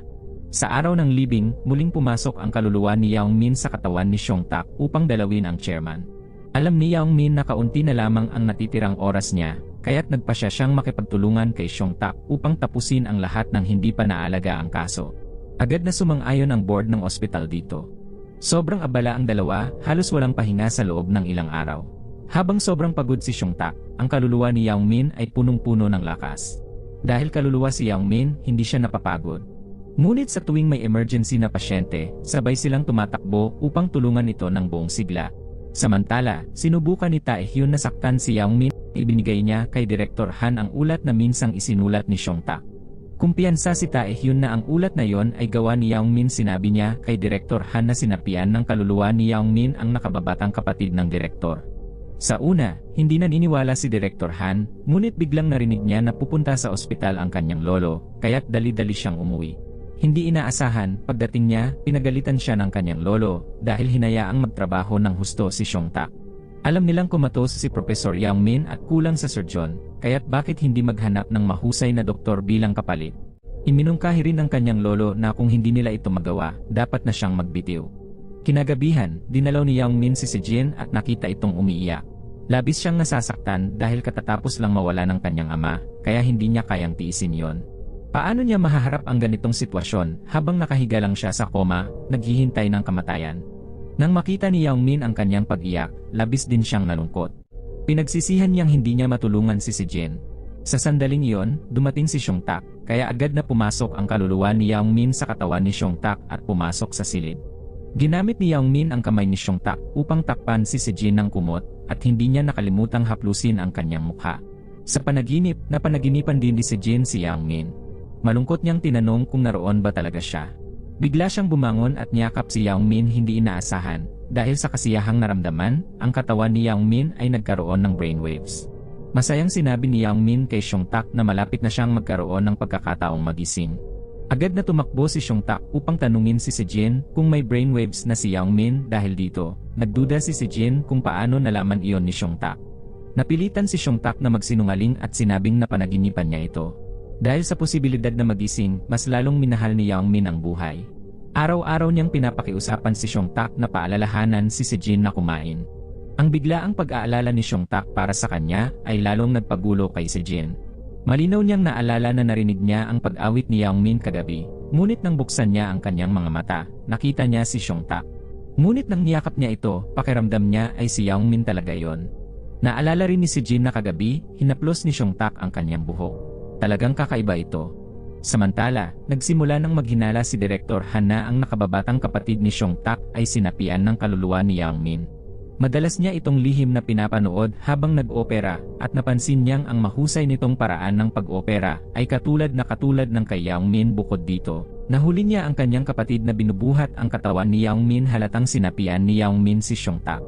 Sa araw ng libing, muling pumasok ang kaluluwa ni Youngmin sa katawan ni Seongtak upang dalawin ang chairman. Alam ni Youngmin na kaunti na lamang ang natitirang oras niya, kaya't nagpasya siyang makipagtulungan kay Seongtak upang tapusin ang lahat ng hindi pa naalaga ang kaso. Agad na sumang-ayon ang board ng ospital dito. Sobrang abala ang dalawa, halos walang pahinga sa loob ng ilang araw. Habang sobrang pagod si Seongtak, ang kaluluwa ni Youngmin ay punong-puno ng lakas. Dahil kaluluwa si Youngmin, hindi siya napapagod. Ngunit sa tuwing may emergency na pasyente, sabay silang tumatakbo upang tulungan ito ng buong sigla. Samantala, sinubukan ni Taehyun na saktan si Yang Min, ibinigay niya kay Director Han ang ulat na minsang isinulat ni Seongtak. Kumpiyansa si Taehyun na ang ulat na yon ay gawa ni Yang Min. Sinabi niya kay Director Han na sinapian ng kaluluwa ni Yang Min ang nakababatang kapatid ng direktor. Sa una, hindi naniniwala si Director Han, ngunit biglang narinig niya na pupunta sa ospital ang kanyang lolo, kaya't dali-dali siyang umuwi. Hindi inaasahan, pagdating niya, pinagalitan siya ng kanyang lolo dahil hinayaang magtrabaho ng husto si Seongtak. Alam nilang kumatos si Professor Yang Min at kulang sa surgeon, kaya't bakit hindi maghanap ng mahusay na doktor bilang kapalit. Iminungkahi rin ng kanyang lolo na kung hindi nila ito magawa, dapat na siyang magbitiw. Kinagabihan, dinalaw ni Yang Min si Sejin at nakita itong umiiyak. Labis siyang nasasaktan dahil katatapos lang mawala ng kanyang ama, kaya hindi niya kayang tiisin yon. Paano niya mahaharap ang ganitong sitwasyon habang nakahiga lang siya sa koma, naghihintay ng kamatayan? Nang makita ni Yang Min ang kanyang pag-iyak, labis din siyang nalungkot. Pinagsisihan niyang hindi niya matulungan si Sejin. Sa sandaling iyon, dumating si Seongtak, kaya agad na pumasok ang kaluluwa ni Yang Min sa katawan ni Seongtak at pumasok sa silid. Ginamit ni Yang Min ang kamay ni Seongtak upang takpan si Sejin ng kumot at hindi niya nakalimutang haplusin ang kanyang mukha. Sa panaginip, napanaginipan din ni Sejin si Yang Min. Malungkot niyang tinanong kung naroon ba talaga siya. Bigla siyang bumangon at niyakap si Yang Min hindi inaasahan, dahil sa kasiyahang naramdaman, ang katawan ni Yang Min ay nagkaroon ng brainwaves. Masayang sinabi ni Yang Min kay Seongtak na malapit na siyang magkaroon ng pagkakataong magising. Agad na tumakbo si Seongtak upang tanungin si Sejin kung may brainwaves na si Yang Min dahil dito, nagduda si Sejin kung paano nalaman iyon ni Seongtak. Napilitan si Seongtak na magsinungaling at sinabing napanaginipan niya ito. Dahil sa posibilidad na magising, mas lalong minahal ni Yang Min ang buhay. Araw-araw niyang pinapakiusapan si Seongtak na paalalahanan si Sejin na kumain. Ang biglaang pag-aalala ni Seongtak para sa kanya ay lalong nagpagulo kay Sejin. Malinaw niyang naalala na narinig niya ang pag-awit ni Yang Min kagabi, ngunit nang buksan niya ang kanyang mga mata, nakita niya si Seongtak. Ngunit nang niyakap niya ito, pakiramdam niya ay si Yang Min talaga yon. Naalala rin ni Sejin na kagabi, hinaplos ni Seongtak ang kanyang buhok. Talagang kakaiba ito. Samantala, nagsimula nang maghinala si Director Han na ang nakababatang kapatid ni Seongtak ay sinapian ng kaluluwa ni Yang Min. Madalas niya itong lihim na pinapanood habang nag-opera at napansin niyang ang mahusay nitong paraan ng pag-opera ay katulad ng kay Yang Min. Bukod dito, nahuli niya ang kanyang kapatid na binubuhat ang katawan ni Yang Min, halatang sinapian ni Yang Min si Seongtak.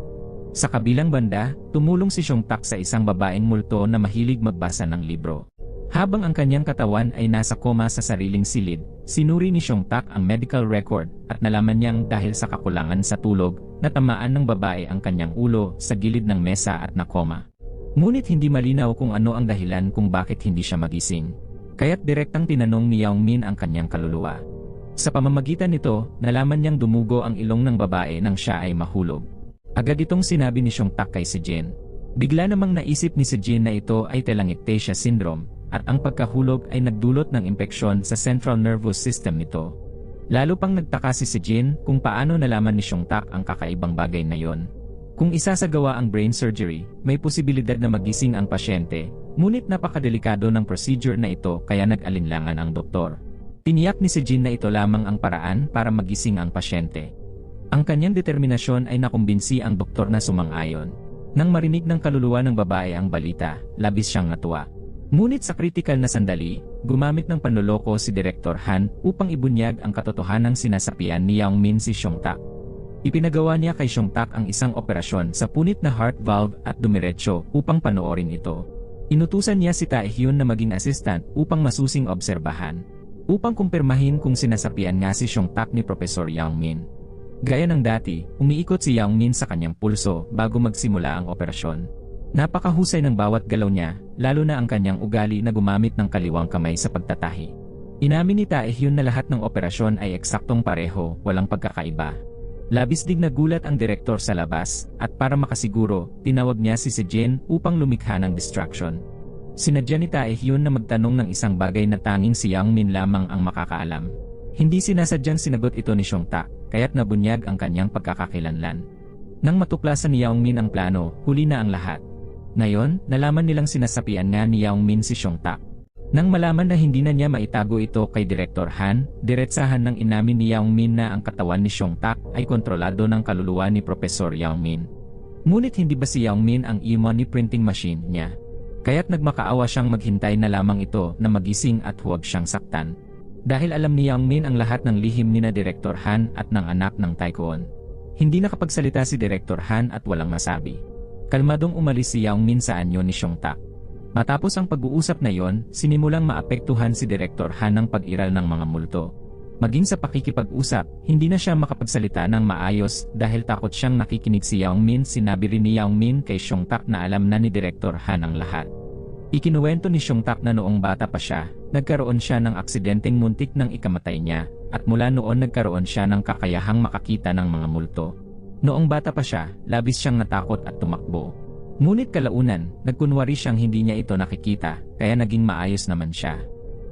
Sa kabilang banda, tumulong si Seongtak sa isang babaeng multo na mahilig magbasa ng libro. Habang ang kanyang katawan ay nasa koma sa sariling silid, sinuri ni Seongtak ang medical record at nalaman niyang dahil sa kakulangan sa tulog, natamaan ng babae ang kanyang ulo sa gilid ng mesa at nakoma. Ngunit hindi malinaw kung ano ang dahilan kung bakit hindi siya magising. Kaya't direktang tinanong ni Yang Min ang kanyang kaluluwa. Sa pamamagitan nito, nalaman niyang dumugo ang ilong ng babae nang siya ay mahulog. Agad itong sinabi ni Seongtak kay Sejin. Bigla namang naisip ni Sejin na ito ay telangiectasia syndrome, at ang pagkahulog ay nagdulot ng impeksyon sa central nervous system nito. Lalo pang nagtaka si Sejin kung paano nalaman ni Seongtak ang kakaibang bagay na yon. Kung isasagawa ang brain surgery, may posibilidad na magising ang pasyente, ngunit napakadelikado ng procedure na ito kaya nag-alinlangan ang doktor. Tiniyak ni Sejin na ito lamang ang paraan para magising ang pasyente. Ang kanyang determinasyon ay nakumbinsi ang doktor na sumang-ayon. Nang marinig ng kaluluwa ng babae ang balita, labis siyang natuwa. Ngunit sa kritikal na sandali, gumamit ng panloloko si Director Han upang ibunyag ang katotohanang sinasapian ni Yang Min si Seongtak. Ipinagawa niya kay Seongtak ang isang operasyon sa punit na heart valve at dumiretso upang panoorin ito. Inutusan niya si Taehyun na maging assistant upang masusing obserbahan, upang kumpirmahin kung sinasapian nga si Seongtak ni Professor Yang Min. Gaya ng dati, umiikot si Yang Min sa kanyang pulso bago magsimula ang operasyon. Napakahusay ng bawat galaw niya, lalo na ang kanyang ugali na gumamit ng kaliwang kamay sa pagtatahi. Inamin ni Taehyun na lahat ng operasyon ay eksaktong pareho, walang pagkakaiba. Labis ding nagulat ang direktor sa labas, at para makasiguro, tinawag niya si Sejin upang lumikha ng distraction. Sinadya ni Taehyun na magtanong ng isang bagay na tanging si Yang Min lamang ang makakaalam. Hindi sinasadyang sinagot ito ni Seongtak, kaya't nabunyag ang kanyang pagkakakilanlan. Nang matuklasan ni Yang Min ang plano, huli na ang lahat. Ngayon, nalaman nilang sinasapian nga ni Yang Min si Seongtak. Nang malaman na hindi na niya maitago ito kay Director Han, diretsahan ng inamin ni Yang Min na ang katawan ni Seongtak ay kontrolado ng kaluluwa ni Professor Yang Min. Ngunit hindi ba si Yang Min ang e-money printing machine niya? Kaya't nagmakaawa siyang maghintay na lamang ito na magising at huwag siyang saktan. Dahil alam ni Yang Min ang lahat ng lihim ni na Director Han at ng anak ng Taekwon. Hindi nakapagsalita si Director Han at walang masabi. Kalmadong umalis si Yang Min sa anyo ni Seong-tak. Matapos ang pag-uusap na yon, sinimulang maapektuhan si Director Han ng pag-iral ng mga multo. Maging sa pakikipag-usap, hindi na siya makapagsalita ng maayos dahil takot siyang nakikinig si Yang Min. Sinabi rin ni Yang Min kay Seong-tak na alam na ni Director Han ang lahat. Ikinuwento ni Seong-tak na noong bata pa siya, nagkaroon siya ng aksidenteng muntik ng ikamatay niya, at mula noon nagkaroon siya ng kakayahang makakita ng mga multo. Noong bata pa siya, labis siyang natakot at tumakbo. Ngunit kalaunan, nagkunwari siyang hindi niya ito nakikita, kaya naging maayos naman siya.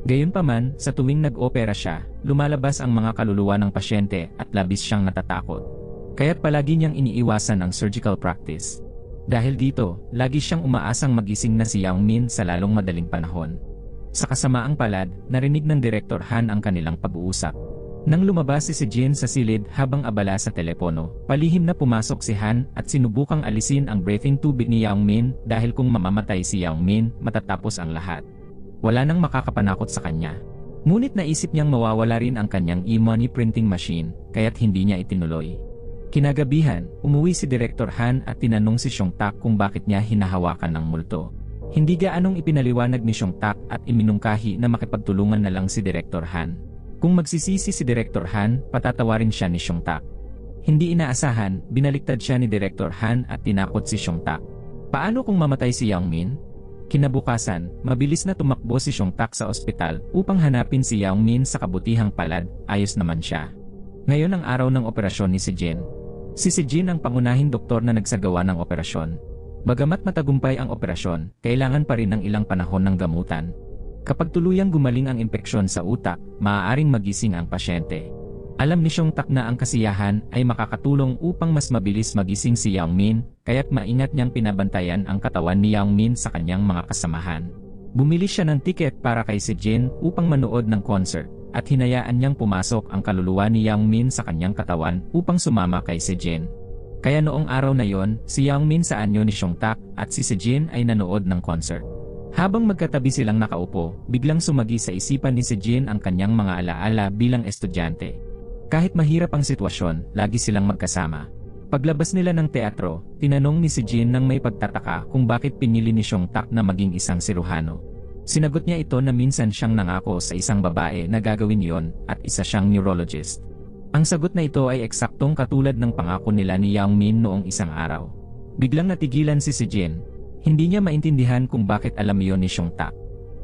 Gayunpaman, sa tuwing nag-opera siya, lumalabas ang mga kaluluwa ng pasyente at labis siyang natatakot. Kaya't palagi niyang iniiwasan ang surgical practice. Dahil dito, lagi siyang umaasang magising na si Yang Min sa lalong madaling panahon. Sa kasamaang palad, narinig ng Director Han ang kanilang pag-uusap. Nang lumabas si Jin sa silid habang abala sa telepono, palihim na pumasok si Han at sinubukang alisin ang breathing tube ni Yang Min dahil kung mamamatay si Yang Min, matatapos ang lahat. Wala nang makakapanakot sa kanya. Ngunit naisip niyang mawawala rin ang kanyang e-money printing machine, kaya't hindi niya itinuloy. Kinagabihan, umuwi si Director Han at tinanong si Seong-tak kung bakit niya hinahawakan ng multo. Hindi gaanong ipinaliwanag ni Seong-tak at iminungkahi na makipagtulungan na lang si Director Han. Kung magsisisi si Director Han, patatawarin siya ni Seong-tak. Hindi inaasahan, binaliktad siya ni Director Han at tinakot si Seong-tak. Paano kung mamatay si Yang Min? Kinabukasan, mabilis na tumakbo si Seong-tak sa ospital upang hanapin si Yang Min sa kabutihang palad, ayos naman siya. Ngayon ang araw ng operasyon ni Jin. Si Jin ang pangunahing doktor na nagsagawa ng operasyon. Bagamat matagumpay ang operasyon, kailangan pa rin ng ilang panahon ng gamutan. Kapag tuluyang gumaling ang impeksyon sa utak, maaaring magising ang pasyente. Alam ni Seong-tak na ang kasiyahan ay makakatulong upang mas mabilis magising si Yang Min, kaya't maingat niyang pinabantayan ang katawan ni Yang Min sa kanyang mga kasamahan. Bumili siya ng tiket para kay Jin upang manood ng concert, at hinayaan niyang pumasok ang kaluluwa ni Yang Min sa kanyang katawan upang sumama kay Jin. Kaya noong araw na yon, si Yang Min sa anyo ni Seong-tak at si Jin ay nanood ng concert. Habang magkatabi silang nakaupo, biglang sumagi sa isipan ni Jin ang kanyang mga alaala bilang estudyante. Kahit mahirap ang sitwasyon, lagi silang magkasama. Paglabas nila ng teatro, tinanong ni Jin nang may pagtataka kung bakit pinili ni Seong-tak na maging isang siruhano. Sinagot niya ito na minsan siyang nangako sa isang babae na gagawin yon at isa siyang neurologist. Ang sagot na ito ay eksaktong katulad ng pangako nila ni Yang Min noong isang araw. Biglang natigilan si Jin. Hindi niya maintindihan kung bakit alam iyon ni Seong-tak.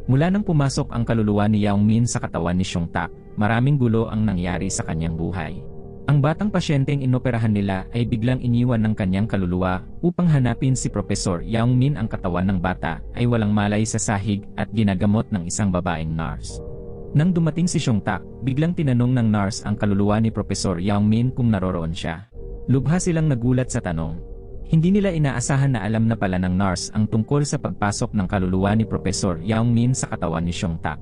Mula nang pumasok ang kaluluwa ni Yang Min sa katawan ni Seong-tak, maraming gulo ang nangyari sa kanyang buhay. Ang batang pasyenteng inoperahan nila ay biglang iniwan ng kanyang kaluluwa upang hanapin si Professor Yang Min. Ang katawan ng bata ay walang malay sa sahig at ginagamot ng isang babaeng nurse. Nang dumating si Seong-tak, biglang tinanong ng nurse ang kaluluwa ni Professor Yang Min kung naroroon siya. Lubha silang nagulat sa tanong. Hindi nila inaasahan na alam na pala ng nurse ang tungkol sa pagpasok ng kaluluwa ni Professor Yang Min sa katawan ni Seong-tak.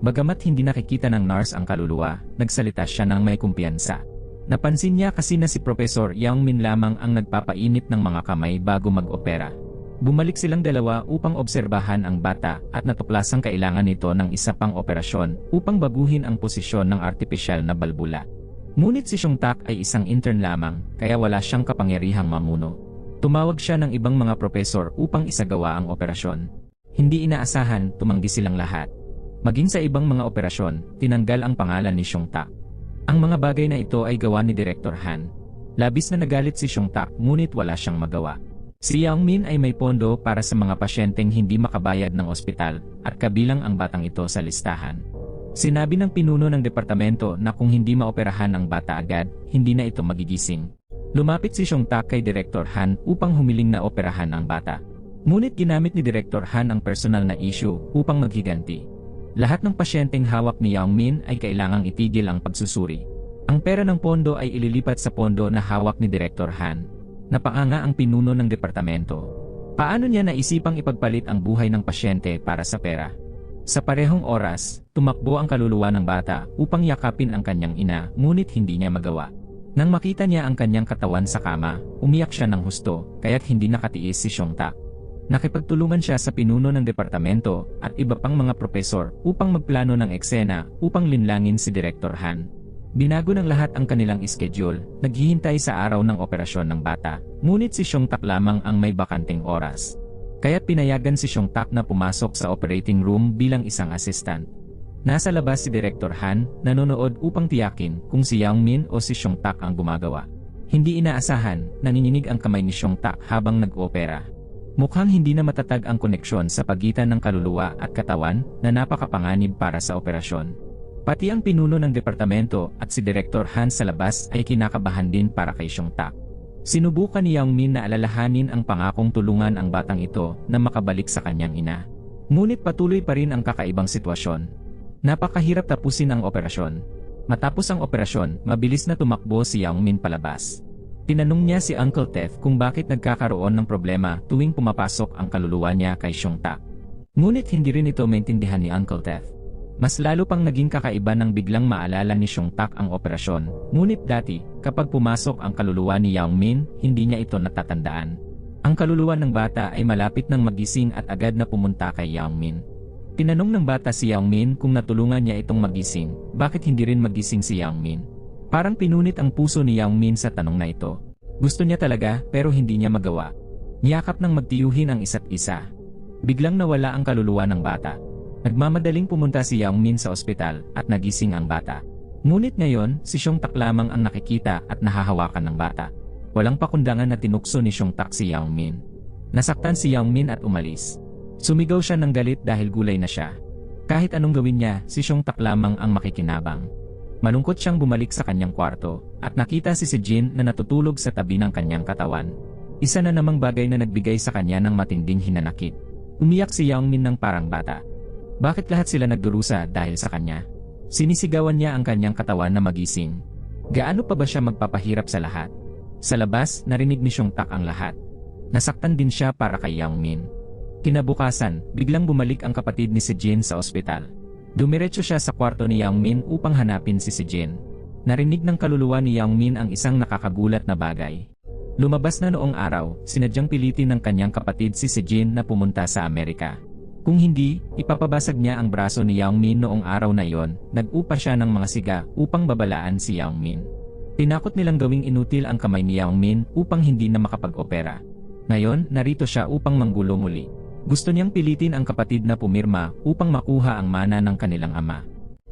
Bagamat hindi nakikita ng nurse ang kaluluwa, nagsalita siya ng may kumpiyansa. Napansin niya kasi na si Professor Yang Min lamang ang nagpapainit ng mga kamay bago mag-opera. Bumalik silang dalawa upang obserbahan ang bata at natuklasang kailangan nito ng isa pang operasyon upang baguhin ang posisyon ng artipisyal na balbula. Ngunit si Seong-tak ay isang intern lamang, kaya wala siyang kapangyarihang mamuno. Tumawag siya ng ibang mga profesor upang isagawa ang operasyon. Hindi inaasahan, tumanggi silang lahat. Maging sa ibang mga operasyon, tinanggal ang pangalan ni Seong-tak. Ang mga bagay na ito ay gawa ni Director Han. Labis na nagalit si Seong-tak ngunit wala siyang magawa. Si Yang Min ay may pondo para sa mga pasyenteng hindi makabayad ng ospital at kabilang ang batang ito sa listahan. Sinabi ng pinuno ng departamento na kung hindi maoperahan ang bata agad, hindi na ito magigising. Lumapit si Seong-tak kay Director Han upang humiling na operahan ang bata. Ngunit ginamit ni Director Han ang personal na issue upang maghiganti. Lahat ng pasyenteng hawak ni Yang Min ay kailangang itigil ang pagsusuri. Ang pera ng pondo ay ililipat sa pondo na hawak ni Director Han. Napanganga ang pinuno ng departamento. Paano niya naisipang ipagpalit ang buhay ng pasyente para sa pera? Sa parehong oras, tumakbo ang kaluluwa ng bata upang yakapin ang kanyang ina, ngunit hindi niya magawa. Nang makita niya ang kanyang katawan sa kama, umiyak siya ng husto, kaya't hindi nakatiis si Seongtak. Nakipagtulungan siya sa pinuno ng departamento at iba pang mga propesor upang magplano ng eksena upang linlangin si Director Han. Binago ng lahat ang kanilang schedule, naghihintay sa araw ng operasyon ng bata, ngunit si Seongtak lamang ang may bakanting oras. Kaya't pinayagan si Seongtak na pumasok sa operating room bilang isang assistant. Nasa labas si Director Han, nanonood upang tiyakin kung si Yang Min o si Seongtak ang gumagawa. Hindi inaasahan, nanginginig ang kamay ni Seongtak habang nag-oopera. Mukhang hindi na matatag ang koneksyon sa pagitan ng kaluluwa at katawan na napakapanganib para sa operasyon. Pati ang pinuno ng departamento at si Director Han sa labas ay kinakabahan din para kay Seongtak. Sinubukan ni Yang Min na alalahanin ang pangakong tulungan ang batang ito na makabalik sa kanyang ina. Ngunit patuloy pa rin ang kakaibang sitwasyon. Napakahirap tapusin ang operasyon. Matapos ang operasyon, mabilis na tumakbo si Yang Min palabas. Tinanong niya si Uncle Tef kung bakit nagkakaroon ng problema tuwing pumapasok ang kaluluwa niya kay Seongtak. Ngunit hindi rin ito maintindihan ni Uncle Tef. Mas lalo pang naging kakaiba nang biglang maalala ni Seongtak ang operasyon, ngunit dati, kapag pumasok ang kaluluwa ni Yang Min, hindi niya ito natatandaan. Ang kaluluwa ng bata ay malapit nang magising at agad na pumunta kay Yang Min. Tinanong ng bata si Yang Min kung natulungan niya itong magising, bakit hindi rin magising si Yang Min. Parang pinunit ang puso ni Yang Min sa tanong na ito. Gusto niya talaga pero hindi niya magawa. Niyakap ng magtiyuhin ang isa't isa. Biglang nawala ang kaluluwa ng bata. Nagmamadaling pumunta si Yang Min sa ospital at nagising ang bata. Ngunit ngayon, si Seongtak lamang ang nakikita at nahahawakan ng bata. Walang pakundangan na tinukso ni Seongtak si Yang Min. Nasaktan si Yang Min at umalis. Sumigaw siya ng galit dahil gulay na siya. Kahit anong gawin niya, si Seongtak lamang ang makikinabang. Malungkot siyang bumalik sa kanyang kwarto, at nakita si Sejin na natutulog sa tabi ng kanyang katawan. Isa na namang bagay na nagbigay sa kanya ng matinding hinanakit. Umiyak si Yang Min ng parang bata. Bakit lahat sila nagdurusa dahil sa kanya? Sinisigawan niya ang kanyang katawan na magising. Gaano pa ba siya magpapahirap sa lahat? Sa labas, narinig ni Seongtak ang lahat. Nasaktan din siya para kay Yang Min. Kinabukasan, biglang bumalik ang kapatid ni Sejin sa ospital. Dumiretso siya sa kwarto ni Yang Min upang hanapin si Sejin. Narinig ng kaluluwa ni Yang Min ang isang nakakagulat na bagay. Lumabas na noong araw, sinadyang pilitin ng kanyang kapatid si Sejin na pumunta sa Amerika. Kung hindi, ipapabasag niya ang braso ni Yang Min noong araw na iyon. Nag-upa siya ng mga siga upang babalaan si Yang Min. Tinakot nilang gawing inutil ang kamay ni Yang Min upang hindi na makapag-opera. Ngayon, narito siya upang manggulo muli. Gusto niyang pilitin ang kapatid na pumirma upang makuha ang mana ng kanilang ama.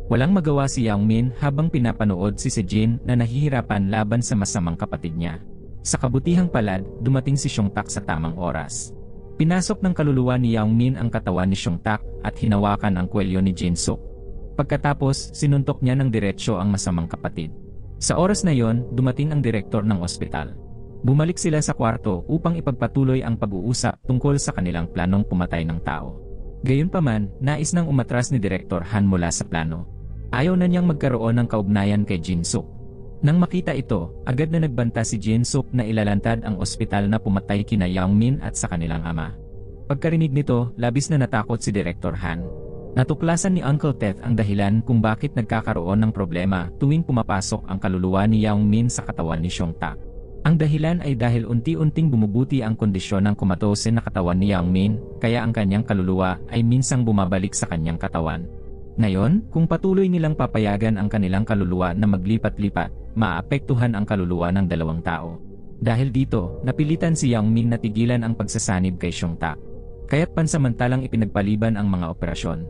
Walang magawa si Yang Min habang pinapanood si Sejin na nahihirapan laban sa masamang kapatid niya. Sa kabutihang palad, dumating si Seongtak sa tamang oras. Pinasok ng kaluluwa ni Yang Min ang katawan ni Seongtak at hinawakan ang kwelyo ni Jin Suk. Pagkatapos, sinuntok niya ng diretsyo ang masamang kapatid. Sa oras na yon, dumating ang direktor ng ospital. Bumalik sila sa kwarto upang ipagpatuloy ang pag-uusap tungkol sa kanilang planong pumatay ng tao. Gayunpaman, nais nang umatras ni Director Han mula sa plano. Ayaw na niyang magkaroon ng kaugnayan kay Jin Suk. Nang makita ito, agad na nagbanta si Jin Suk na ilalantad ang ospital na pumatay kina Yang Min at sa kanilang ama. Pagkarinig nito, labis na natakot si Director Han. Natuklasan ni Uncle Tef ang dahilan kung bakit nagkakaroon ng problema tuwing pumapasok ang kaluluwa ni Yang Min sa katawan ni Seongtak. Ang dahilan ay dahil unti-unting bumubuti ang kondisyon ng kumatose na katawan ni Yang Min, kaya ang kanyang kaluluwa ay minsang bumabalik sa kanyang katawan. Ngayon, kung patuloy nilang papayagan ang kanilang kaluluwa na maglipat-lipat, maapektuhan ang kaluluwa ng dalawang tao. Dahil dito, napilitan si Yang Min na tigilan ang pagsasanib kay Seongtak. Kaya't pansamantalang ipinagpaliban ang mga operasyon.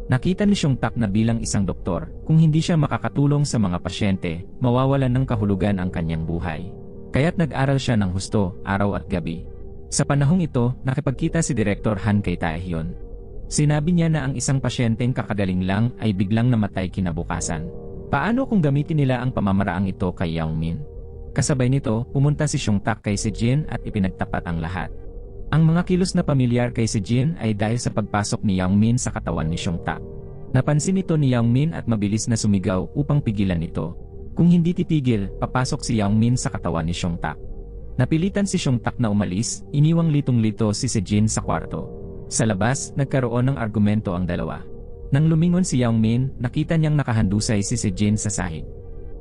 Nakita ni Seongtak na bilang isang doktor, kung hindi siya makakatulong sa mga pasyente, mawawalan ng kahulugan ang kanyang buhay. Kaya't nag-aral siya ng husto, araw at gabi. Sa panahong ito, nakipagkita si Director Han kay Taehyon. Sinabi niya na ang isang pasyenteng kakagaling lang ay biglang namatay kinabukasan. Paano kung gamitin nila ang pamamaraang ito kay Yang Min? Kasabay nito, pumunta si Seongtak kay Sejin at ipinagtapat ang lahat. Ang mga kilos na pamilyar kay Sejin ay dahil sa pagpasok ni Yang Min sa katawan ni Seongtak. Napansin ito ni Yang Min at mabilis na sumigaw upang pigilan ito. Kung hindi titigil, papasok si Yang Min sa katawan ni Seongtak. Napilitan si Seongtak na umalis, iniwang litong-lito si Sejin sa kwarto. Sa labas, nagkaroon ng argumento ang dalawa. Nang lumingon si Yang Min, nakita niyang nakahandusay si Sejin sa sahig.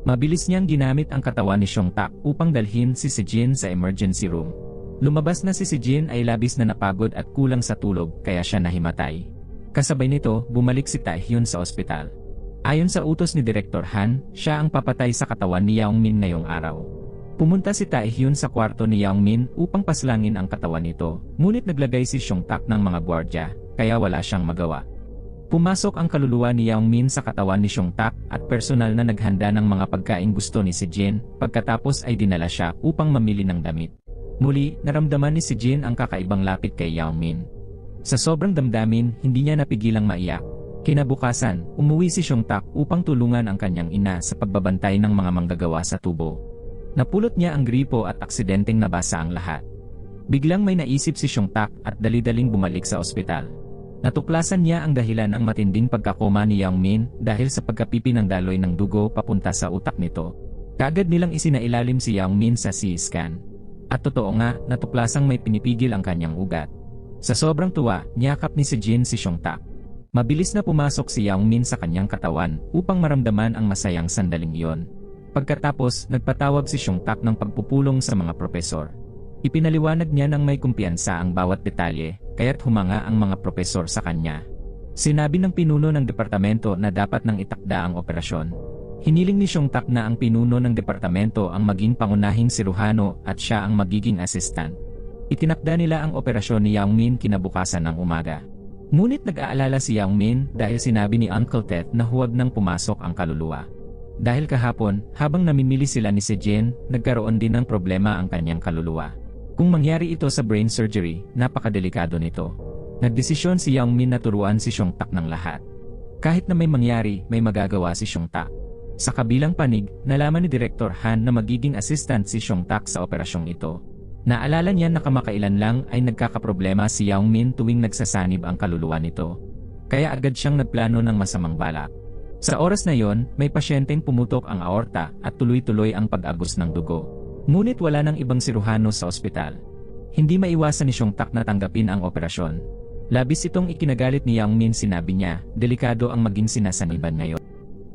Mabilis niyang ginamit ang katawan ni Xiong Tak upang dalhin si Jin sa emergency room. Lumabas na si Jin ay labis na napagod at kulang sa tulog kaya siya nahimatay. Kasabay nito, bumalik si Taehyun sa ospital. Ayon sa utos ni Director Han, siya ang papatay sa katawan ni Yangmin ngayong araw. Pumunta si Taehyun sa kwarto ni Yangmin upang paslangin ang katawan nito, ngunit naglagay si Xiong Tak ng mga gwardya, kaya wala siyang magawa. Pumasok ang kaluluwa ni Yangmin sa katawan ni Xiong Tak at personal na naghanda ng mga pagkain gusto ni Jin, pagkatapos ay dinala siya upang mamili ng damit. Muli, naramdaman ni Jin ang kakaibang lapit kay Yangmin. Sa sobrang damdamin, hindi niya napigilang maiyak. Kinabukasan, umuwi si Xiong Tak upang tulungan ang kanyang ina sa pagbabantay ng mga manggagawa sa tubo. Napulot niya ang gripo at aksidenteng nabasa ang lahat. Biglang may naisip si Xiong Tak at dali-daling bumalik sa ospital. Natuklasan niya ang dahilan ng matinding pagkakoma ni Yangmin dahil sa pagkapipi ng daloy ng dugo papunta sa utak nito. Kaagad nilang isinailalim si Yangmin sa CT scan. At totoo nga, natuklasang may pinipigil ang kanyang ugat. Sa sobrang tuwa, niyakap ni Jin si Xiong Tak. Mabilis na pumasok si Yangmin sa kanyang katawan upang maramdaman ang masayang sandaling iyon. Pagkatapos, nagpatawag si Xiong Tak ng pagpupulong sa mga propesor. Ipinaliwanag niya ng may kumpiyansa ang bawat detalye, kaya't humanga ang mga propesor sa kanya. Sinabi ng pinuno ng departamento na dapat nang itakda ang operasyon. Hiniling ni Xiong Tak na ang pinuno ng departamento ang maging pangunahing siruhano at siya ang magiging assistant. Itinakda nila ang operasyon ni Yangmin kinabukasan ng umaga. Ngunit nag-aalala si Yangmin dahil sinabi ni Uncle Ted na huwag nang pumasok ang kaluluwa. Dahil kahapon, habang namimili sila ni Jin, nagkaroon din ng problema ang kanyang kaluluwa. Kung mangyari ito sa brain surgery, napakadelikado nito. Nagdesisyon si Yangmin na turuan si Xiong Tak ng lahat. Kahit na may mangyari, may magagawa si Xiong Tak. Sa kabilang panig, nalaman ni Director Han na magiging assistant si Xiong Tak sa operasyong ito. Naalala niya na kamakailan lang ay nagkakaproblema si Yangmin tuwing nagsasanib ang kaluluwa nito. Kaya agad siyang nagplano ng masamang balak. Sa oras na yon, may pasyenteng pumutok ang aorta at tuloy-tuloy ang pag-agos ng dugo. Ngunit wala nang ibang siruhano sa ospital. Hindi maiwasan ni Xiong Tak na tanggapin ang operasyon. Labis itong ikinagalit ni Yangmin, sinabi niya, delikado ang maging sinasaniban ngayon.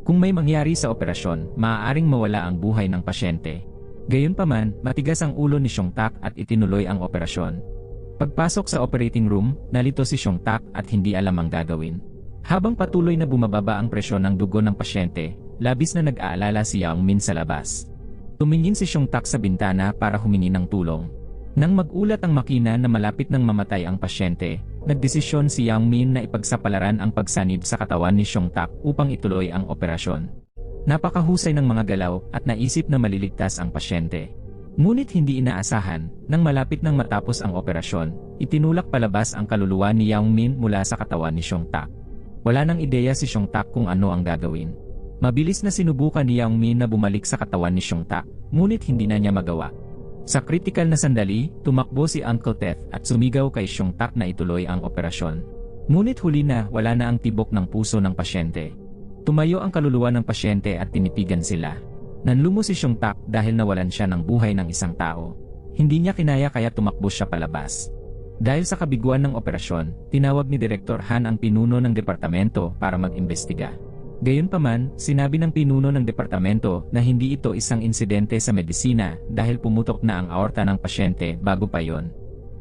Kung may mangyari sa operasyon, maaaring mawala ang buhay ng pasyente. Gayunpaman, matigas ang ulo ni Xiong Tak at itinuloy ang operasyon. Pagpasok sa operating room, nalito si Xiong Tak at hindi alam ang gagawin. Habang patuloy na bumababa ang presyon ng dugo ng pasyente, labis na nag-aalala si Yangmin sa labas. Tumingin si Xiong Tak sa bintana para humingi ng tulong. Nang mag-ulat ang makina na malapit nang mamatay ang pasyente, nagdesisyon si Yangmin na ipagsapalaran ang pagsanib sa katawan ni Xiong Tak upang ituloy ang operasyon. Napakahusay ng mga galaw at naisip na maliligtas ang pasyente. Ngunit hindi inaasahan, nang malapit nang matapos ang operasyon, itinulak palabas ang kaluluwa ni Yangmin mula sa katawan ni Xiong Tak. Wala nang ideya si Xiong Tak kung ano ang gagawin. Mabilis na sinubukan ni Yangmin na bumalik sa katawan ni Xiong Tak, ngunit hindi na niya magawa. Sa kritikal na sandali, tumakbo si Uncle Ted at sumigaw kay Xiong Tak na ituloy ang operasyon. Ngunit huli na, wala na ang tibok ng puso ng pasyente. Tumayo ang kaluluwa ng pasyente at tinipigan sila. Nanlumo si Xiong Tak dahil nawalan siya ng buhay ng isang tao. Hindi niya kinaya kaya tumakbo siya palabas. Dahil sa kabiguan ng operasyon, tinawag ni Director Han ang pinuno ng departamento para mag-imbestiga. Gayunpaman, sinabi ng pinuno ng departamento na hindi ito isang insidente sa medisina dahil pumutok na ang aorta ng pasyente bago pa yon.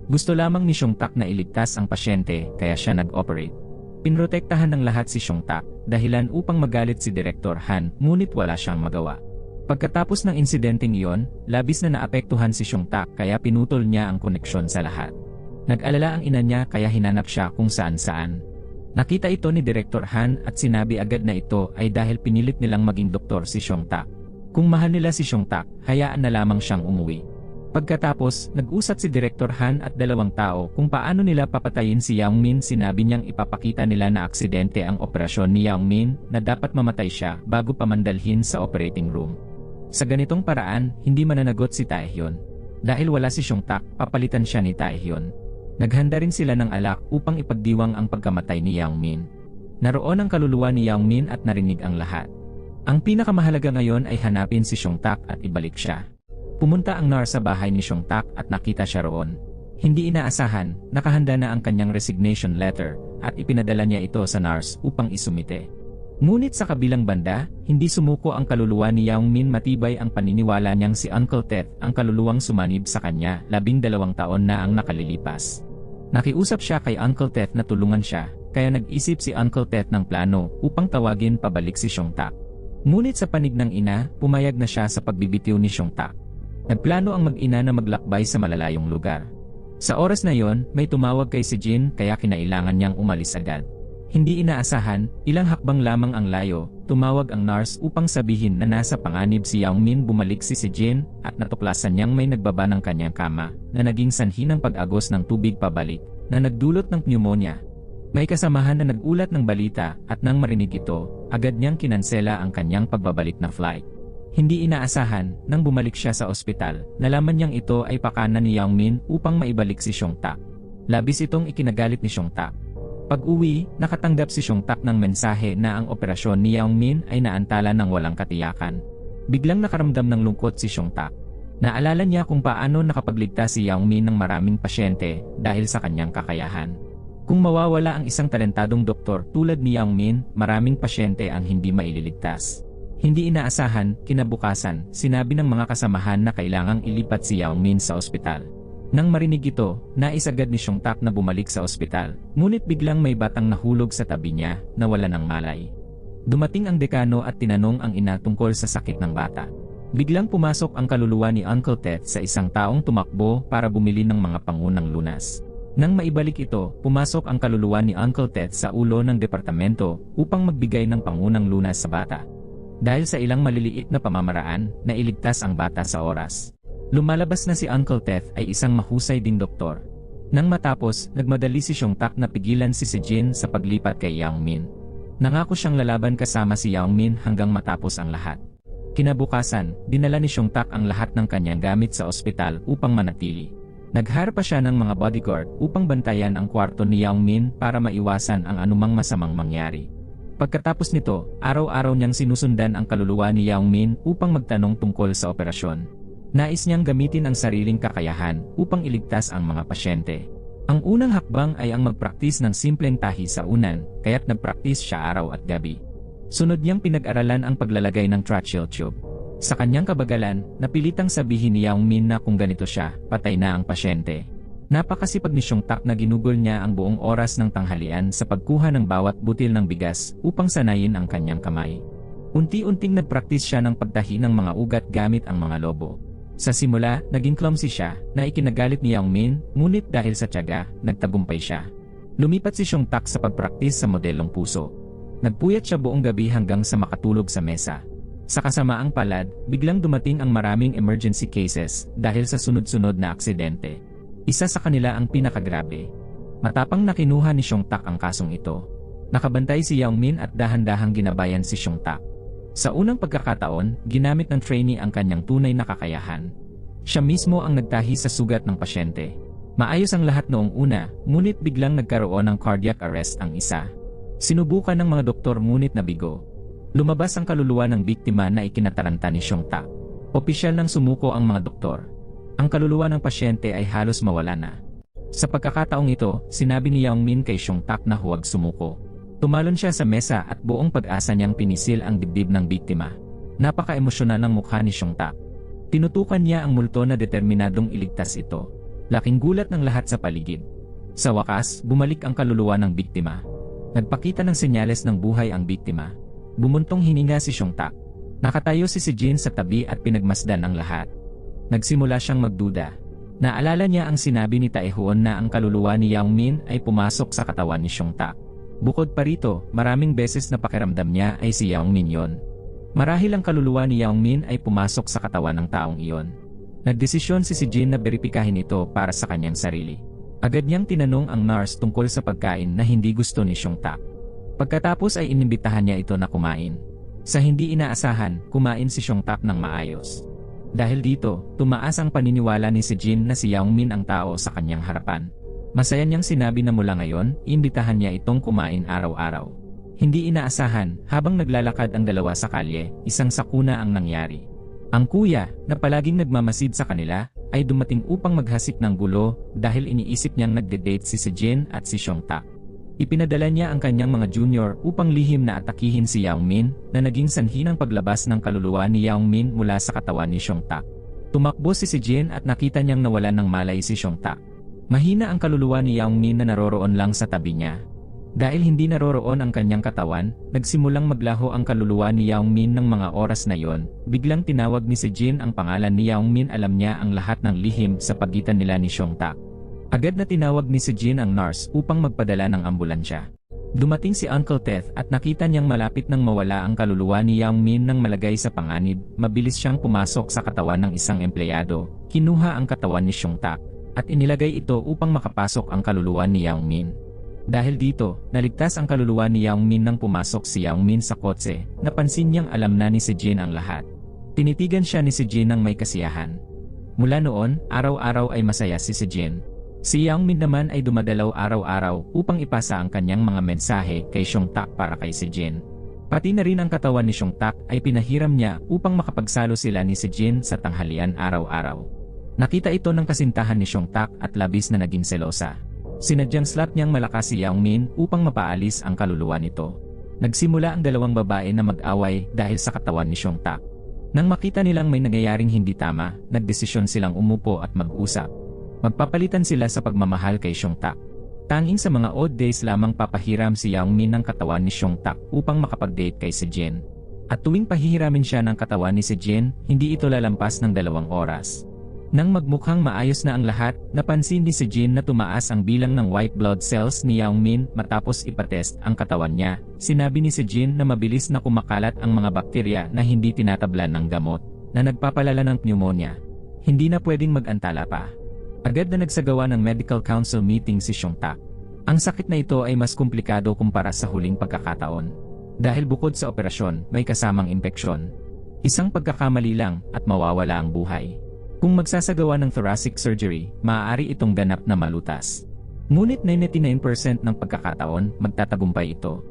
Gusto lamang ni Xiong Tak na iligtas ang pasyente kaya siya nag-operate. Pinrotektahan ng lahat si Xiong Tak, dahilan upang magalit si Director Han, ngunit wala siyang magawa. Pagkatapos ng insidenteng iyon, labis na naapektuhan si Xiong Tak kaya pinutol niya ang koneksyon sa lahat. Nag-alala ang ina niya kaya hinanap siya kung saan-saan. Nakita ito ni Director Han at sinabi agad na ito ay dahil pinilit nilang maging doktor si Xiong Tak. Kung mahal nila si Xiong Tak, hayaan na lamang siyang umuwi. Pagkatapos, nag-usap si Director Han at dalawang tao kung paano nila papatayin si Yangmin. Sinabi niyang ipapakita nila na aksidente ang operasyon ni Yangmin na dapat mamatay siya bago pamandalhin sa operating room. Sa ganitong paraan, hindi mananagot si Taehyun. Dahil wala si Xiong Tak, papalitan siya ni Taehyun. Naghanda rin sila ng alak upang ipagdiwang ang pagkamatay ni Yangmin. Naroon ang kaluluwa ni Yangmin at narinig ang lahat. Ang pinakamahalaga ngayon ay hanapin si Xiong Tak at ibalik siya. Pumunta ang nurse sa bahay ni Xiong Tak at nakita siya roon. Hindi inaasahan, nakahanda na ang kanyang resignation letter at ipinadala niya ito sa nurse upang isumite. Ngunit sa kabilang banda, hindi sumuko ang kaluluwa ni Yang Min. Matibay ang paniniwala niyang si Uncle Ted ang kaluluwang sumanib sa kanya 12 taon na ang nakalilipas. Nakiusap siya kay Uncle Ted na tulungan siya, kaya nag-isip si Uncle Ted ng plano upang tawagin pabalik si Xiongtak. Ngunit sa panig ng ina, pumayag na siya sa pagbibitiw ni Xiongtak. Nagplano ang mag-ina na maglakbay sa malalayong lugar. Sa oras na yon, may tumawag kay si Jin kaya kinailangan niyang umalis agad. Hindi inaasahan, ilang hakbang lamang ang layo, tumawag ang nurse upang sabihin na nasa panganib si Yang Min. Bumalik si Jin at natuklasan niyang may nagbaba ng kanyang kama na naging sanhi ng pag-agos ng tubig pabalik na nagdulot ng pneumonia. May kasamahan na nagulat ng balita at nang marinig ito, agad niyang kinansela ang kanyang pagbabalik na flight. Hindi inaasahan, nang bumalik siya sa ospital, nalaman niyang ito ay pakana ni Yang Min upang maibalik si Xiongtak. Labis itong ikinagalit ni Xiongtak. Pag-uwi, nakatanggap si Xiongtak ng mensahe na ang operasyon ni Yang Min ay naantala ng walang katiyakan. Biglang nakaramdam ng lungkot si Xiongtak. Naalala niya kung paano nakapagligtas si Yang Min ng maraming pasyente dahil sa kanyang kakayahan. Kung mawawala ang isang talentadong doktor tulad ni Yang Min, maraming pasyente ang hindi maililigtas. Hindi inaasahan, kinabukasan, sinabi ng mga kasamahan na kailangang ilipat si Yang Min sa ospital. Nang marinig ito, nais agad ni Xiongtak na bumalik sa ospital, ngunit biglang may batang nahulog sa tabi niya, na wala ng malay. Dumating ang dekano at tinanong ang ina tungkol sa sakit ng bata. Biglang pumasok ang kaluluwa ni Uncle Ted sa isang taong tumakbo para bumili ng mga pangunang lunas. Nang maibalik ito, pumasok ang kaluluwa ni Uncle Ted sa ulo ng departamento upang magbigay ng pangunang lunas sa bata. Dahil sa ilang maliliit na pamamaraan, nailigtas ang bata sa oras. Lumalabas na si Uncle Ted ay isang mahusay ding doktor. Nang matapos, nagmadali si Xiongtak na pigilan si Jin sa paglipat kay Yang Min. Nangako siyang lalaban kasama si Yang Min hanggang matapos ang lahat. Kinabukasan, dinala ni Xiongtak ang lahat ng kanyang gamit sa ospital upang manatili. Nag-hire pa siya ng mga bodyguard upang bantayan ang kwarto ni Yang Min para maiwasan ang anumang masamang mangyari. Pagkatapos nito, araw-araw niyang sinusundan ang kaluluwa ni Yang Min upang magtanong tungkol sa operasyon. Nais niyang gamitin ang sariling kakayahan upang iligtas ang mga pasyente. Ang unang hakbang ay ang magpraktis ng simpleng tahi sa unan, kaya't nagpraktis siya araw at gabi. Sunod niyang pinag-aralan ang paglalagay ng trachea tube. Sa kanyang kabagalan, napilitang sabihin ni Yang Min na kung ganito siya, patay na ang pasyente. Napakasipag ni Xiongtak na ginugol niya ang buong oras ng tanghalian sa pagkuha ng bawat butil ng bigas upang sanayin ang kanyang kamay. Unti-unting nagpraktis siya ng pagtahi ng mga ugat gamit ang mga lobo. Sa simula, naging clumsy siya na ikinagalit ni Yang Min, ngunit dahil sa tiyaga, nagtagumpay siya. Lumipat si Xiongtak sa pagpraktis sa modelong puso. Nagpuyat siya buong gabi hanggang sa makatulog sa mesa. Sa kasamaang palad, biglang dumating ang maraming emergency cases dahil sa sunod-sunod na aksidente. Isa sa kanila ang pinakagrabe. Matapang na kinuha ni Xiongtak ang kasong ito. Nakabantay si Yang Min at dahan-dahang ginabayan si Xiongtak. Sa unang pagkakataon, ginamit ng trainee ang kanyang tunay na kakayahan. Siya mismo ang nagtahi sa sugat ng pasyente. Maayos ang lahat noong una, ngunit biglang nagkaroon ng cardiac arrest ang isa. Sinubukan ng mga doktor ngunit nabigo. Lumabas ang kaluluwa ng biktima na ikinataranta ni Xiongtak. Opisyal nang sumuko ang mga doktor. Ang kaluluwa ng pasyente ay halos mawala na. Sa pagkakataong ito, sinabi ni Yang Min kay Xiongtak na huwag sumuko. Tumalon siya sa mesa at buong pag-asa niyang pinisil ang dibdib ng biktima. Napaka-emosyonal ng mukha ni Xiongtak. Tinutukan niya ang multo na determinadong iligtas ito. Laking gulat ng lahat sa paligid. Sa wakas, bumalik ang kaluluwa ng biktima. Nagpakita ng senyales ng buhay ang biktima. Bumuntong hininga si Xiongtak. Nakatayo si Jin sa tabi at pinagmasdan ang lahat. Nagsimula siyang magduda. Naalala niya ang sinabi ni Taehoon na ang kaluluwa ni Yang Min ay pumasok sa katawan ni Xiongtak. Bukod pa rito, maraming beses na pakiramdam niya ay si Yang Min yon. Marahil ang kaluluwa ni Yang Min ay pumasok sa katawan ng taong iyon. Nagdesisyon si Jin na beripikahin ito para sa kanyang sarili. Agad niyang tinanong ang nurse tungkol sa pagkain na hindi gusto ni Xiongtak. Pagkatapos ay inimbitahan niya ito na kumain. Sa hindi inaasahan, kumain si Xiongtak ng maayos. Dahil dito, tumaas ang paniniwala ni Jin na si Yang Min ang tao sa kanyang harapan. Masaya niyang sinabi na mula ngayon, imbitahan niya itong kumain araw-araw. Hindi inaasahan, habang naglalakad ang dalawa sa kalye, isang sakuna ang nangyari. Ang kuya, na palaging nagmamasid sa kanila, ay dumating upang maghasik ng gulo dahil iniisip niyang nagde-date si Jin at si Xiongtak. Ipinadala niya ang kanyang mga junior upang lihim na atakihin si Yao Min na naging sanhi ng paglabas ng kaluluwa ni Yao Min mula sa katawan ni Xiong Tak. Tumakbo si Jin at nakita niyang nawalan ng malay si Xiong Tak. Mahina ang kaluluwa ni Yao Min na naroroon lang sa tabi niya. Dahil hindi naroroon ang kanyang katawan, nagsimulang maglaho ang kaluluwa ni Yao Min ng mga oras na yon. Biglang tinawag ni Jin ang pangalan ni Yao Min. Alam niya ang lahat ng lihim sa pagitan nila ni Xiong Tak. Agad na tinawag ni Jin ang nurse upang magpadala ng ambulansya. Dumating si Uncle Ted at nakita niyang malapit nang mawala ang kaluluwa ni Yao Min nang malagay sa panganib. Mabilis siyang pumasok sa katawan ng isang empleyado, kinuha ang katawan ni Xiong Tak, at inilagay ito upang makapasok ang kaluluwa ni Yao Min. Dahil dito, naligtas ang kaluluwa ni Yao Min nang pumasok si Yao Min sa kotse. Napansin niyang alam na ni Jin ang lahat. Tinitigan siya ni Jin ng may kasiyahan. Mula noon, araw-araw ay masaya si Jin. Si Yao Min naman ay dumadalaw araw-araw upang ipasa ang kanyang mga mensahe kay Xiong Tak para kay Jin. Pati na rin ang katawan ni Xiong Tak ay pinahiram niya upang makapagsalo sila ni Jin sa tanghalian araw-araw. Nakita ito ng kasintahan ni Xiong Tak at labis na naging selosa. Sinadyang slap niyang malakas si Yao Min upang mapaalis ang kaluluwa nito. Nagsimula ang dalawang babae na mag-away dahil sa katawan ni Xiong Tak. Nang makita nilang may nangyayaring hindi tama, nagdesisyon silang umupo at mag-usap. Magpapalitan sila sa pagmamahal kay Xiong Tak. Tanging sa mga odd days lamang papahiram si Yao Min ng katawan ni Xiong Tak upang makapag-date kay Jin. At tuwing pahihiramin siya ng katawan ni Jin, hindi ito lalampas ng 2 oras. Nang magmukhang maayos na ang lahat, napansin ni Jin na tumaas ang bilang ng white blood cells ni Yao Min matapos ipatest ang katawan niya. Sinabi ni Jin na mabilis na kumakalat ang mga bakterya na hindi tinatablan ng gamot, na nagpapalala ng pneumonia. Hindi na pwedeng mag-antala pa. Agad na nagsagawa ng medical council meeting si Xiong Tak. Ang sakit na ito ay mas komplikado kumpara sa huling pagkakataon. Dahil bukod sa operasyon, may kasamang impeksyon. Isang pagkakamali lang at mawawala ang buhay. Kung magsasagawa ng thoracic surgery, maaari itong ganap na malutas. Ngunit 99% ng pagkakataon, magtatagumpay ito.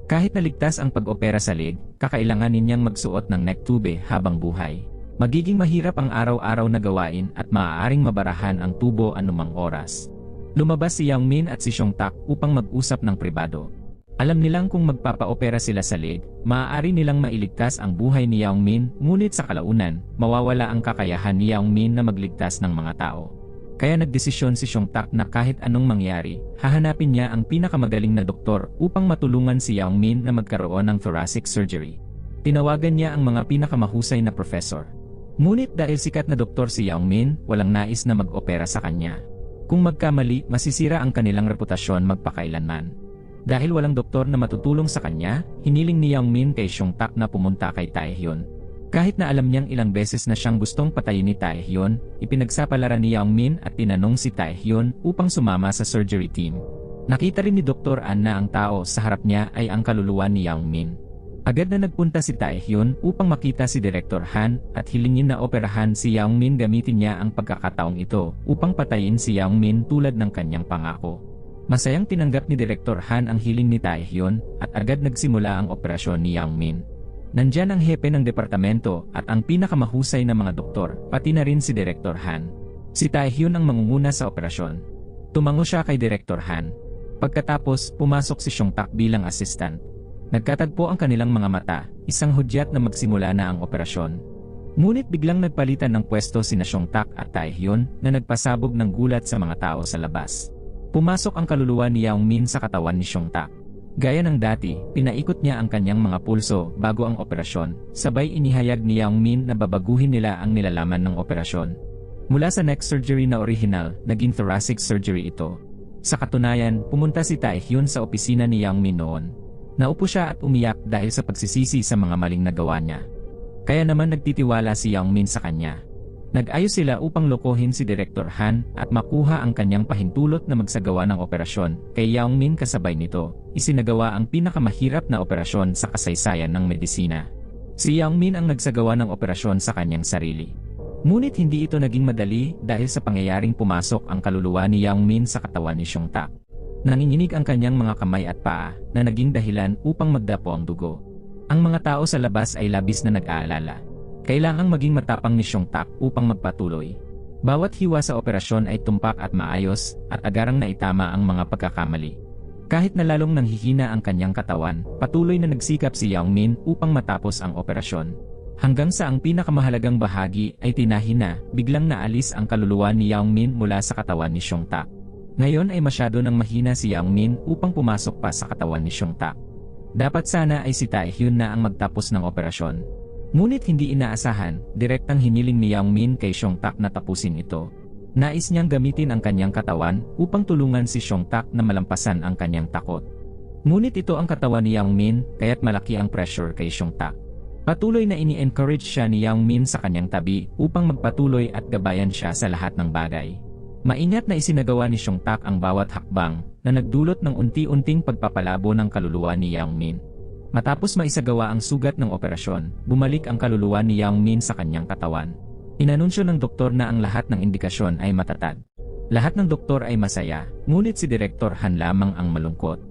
Kahit naligtas ang pag-opera sa leg, kakailanganin niyang magsuot ng neck tube habang buhay. Magiging mahirap ang araw-araw na gawain at maaaring mabarahan ang tubo anumang oras. Lumabas si Yao Min at si Xiong Tak upang mag-usap ng pribado. Alam nilang kung magpapa-opera sila sa leg, maaari nilang mailigtas ang buhay ni Yao Min, ngunit sa kalaunan, mawawala ang kakayahan ni Yao Min na magligtas ng mga tao. Kaya nagdesisyon si Xiong Tak na kahit anong mangyari, hahanapin niya ang pinakamagaling na doktor upang matulungan si Yao Min na magkaroon ng thoracic surgery. Tinawagan niya ang mga pinakamahusay na professor. Ngunit dahil sikat na doktor si Yao Min, walang nais na mag-opera sa kanya. Kung magkamali, masisira ang kanilang reputasyon magpakailanman. Dahil walang doktor na matutulong sa kanya, hiniling ni Yao Min kay Xiong Tak na pumunta kay Taehyun. Kahit na alam niyang ilang beses na siyang gustong patayin ni Taehyun, ipinagsapalaran ni Yao Min at tinanong si Taehyun upang sumama sa surgery team. Nakita rin ni Dr. An na ang tao sa harap niya ay ang kaluluwa ni Yao Min. Agad na nagpunta si Taehyun upang makita si Director Han at hilingin na operahan si Yao Min. Gamitin niya ang pagkakataong ito upang patayin si Yao Min tulad ng kanyang pangako. Masayang tinanggap ni Director Han ang hiling ni Taehyun at agad nagsimula ang operasyon ni Yao Min. Nandyan ang hepe ng departamento at ang pinakamahusay na mga doktor, pati na rin si Director Han. Si Taehyun ang mangunguna sa operasyon. Tumango siya kay Director Han. Pagkatapos, pumasok si Xiong Tak bilang assistant. Nagkatagpo ang kanilang mga mata, isang hudyat na magsimula na ang operasyon. Ngunit biglang nagpalitan ng pwesto sina Xiong Tak at Taehyun na nagpasabog ng gulat sa mga tao sa labas. Pumasok ang kaluluwa ni Yao Min sa katawan ni Xiong Tak. Gaya ng dati, pinaikot niya ang kanyang mga pulso bago ang operasyon, sabay inihayag ni Yao Min na babaguhin nila ang nilalaman ng operasyon. Mula sa neck surgery na original, naging thoracic surgery ito. Sa katunayan, pumunta si Taehyun sa opisina ni Yao Min noon. Naupo siya at umiyak dahil sa pagsisisi sa mga maling nagawa niya. Kaya naman nagtitiwala si Yao Min sa kanya. Nag-ayos sila upang lokohin si Director Han at makuha ang kanyang pahintulot na magsagawa ng operasyon. Kay Yao Min kasabay nito, isinagawa ang pinakamahirap na operasyon sa kasaysayan ng medisina. Si Yao Min ang nagsagawa ng operasyon sa kanyang sarili. Ngunit hindi ito naging madali dahil sa pangyayaring pumasok ang kaluluwa ni Yao Min sa katawan ni Xiong Tak. Nanginginig ang kanyang mga kamay at paa na naging dahilan upang magdapo ang dugo. Ang mga tao sa labas ay labis na nag-aalala. Kailangang maging matapang ni Xiong Tak upang magpatuloy. Bawat hiwa sa operasyon ay tumpak at maayos at agarang naitama ang mga pagkakamali. Kahit na lalong nanghihina ang kanyang katawan, patuloy na nagsikap si Yang Min upang matapos ang operasyon. Hanggang sa ang pinakamahalagang bahagi ay tinahin na, biglang naalis ang kaluluwa ni Yang Min mula sa katawan ni Xiong Tak. Ngayon ay masyado nang mahina si Yang Min upang pumasok pa sa katawan ni Xiong Tak. Dapat sana ay si Taehyun na ang magtapos ng operasyon. Ngunit hindi inaasahan, direktang hiniling ni Yang Min kay Xiong Tak na tapusin ito. Nais niyang gamitin ang kanyang katawan upang tulungan si Xiong Tak na malampasan ang kanyang takot. Ngunit ito ang katawan ni Yang Min, kaya't malaki ang pressure kay Xiong Tak. Patuloy na ini-encourage siya ni Yang Min sa kanyang tabi upang magpatuloy at gabayan siya sa lahat ng bagay. Maingat na isinagawa ni Xiong Tak ang bawat hakbang na nagdulot ng unti-unting pagpapalabo ng kaluluwa ni Yang Min. Matapos maisagawa ang sugat ng operasyon, bumalik ang kaluluwa ni Yang Min sa kanyang katawan. Inanunsyo ng doktor na ang lahat ng indikasyon ay matatag. Lahat ng doktor ay masaya, ngunit si Direktor Han lamang ang malungkot.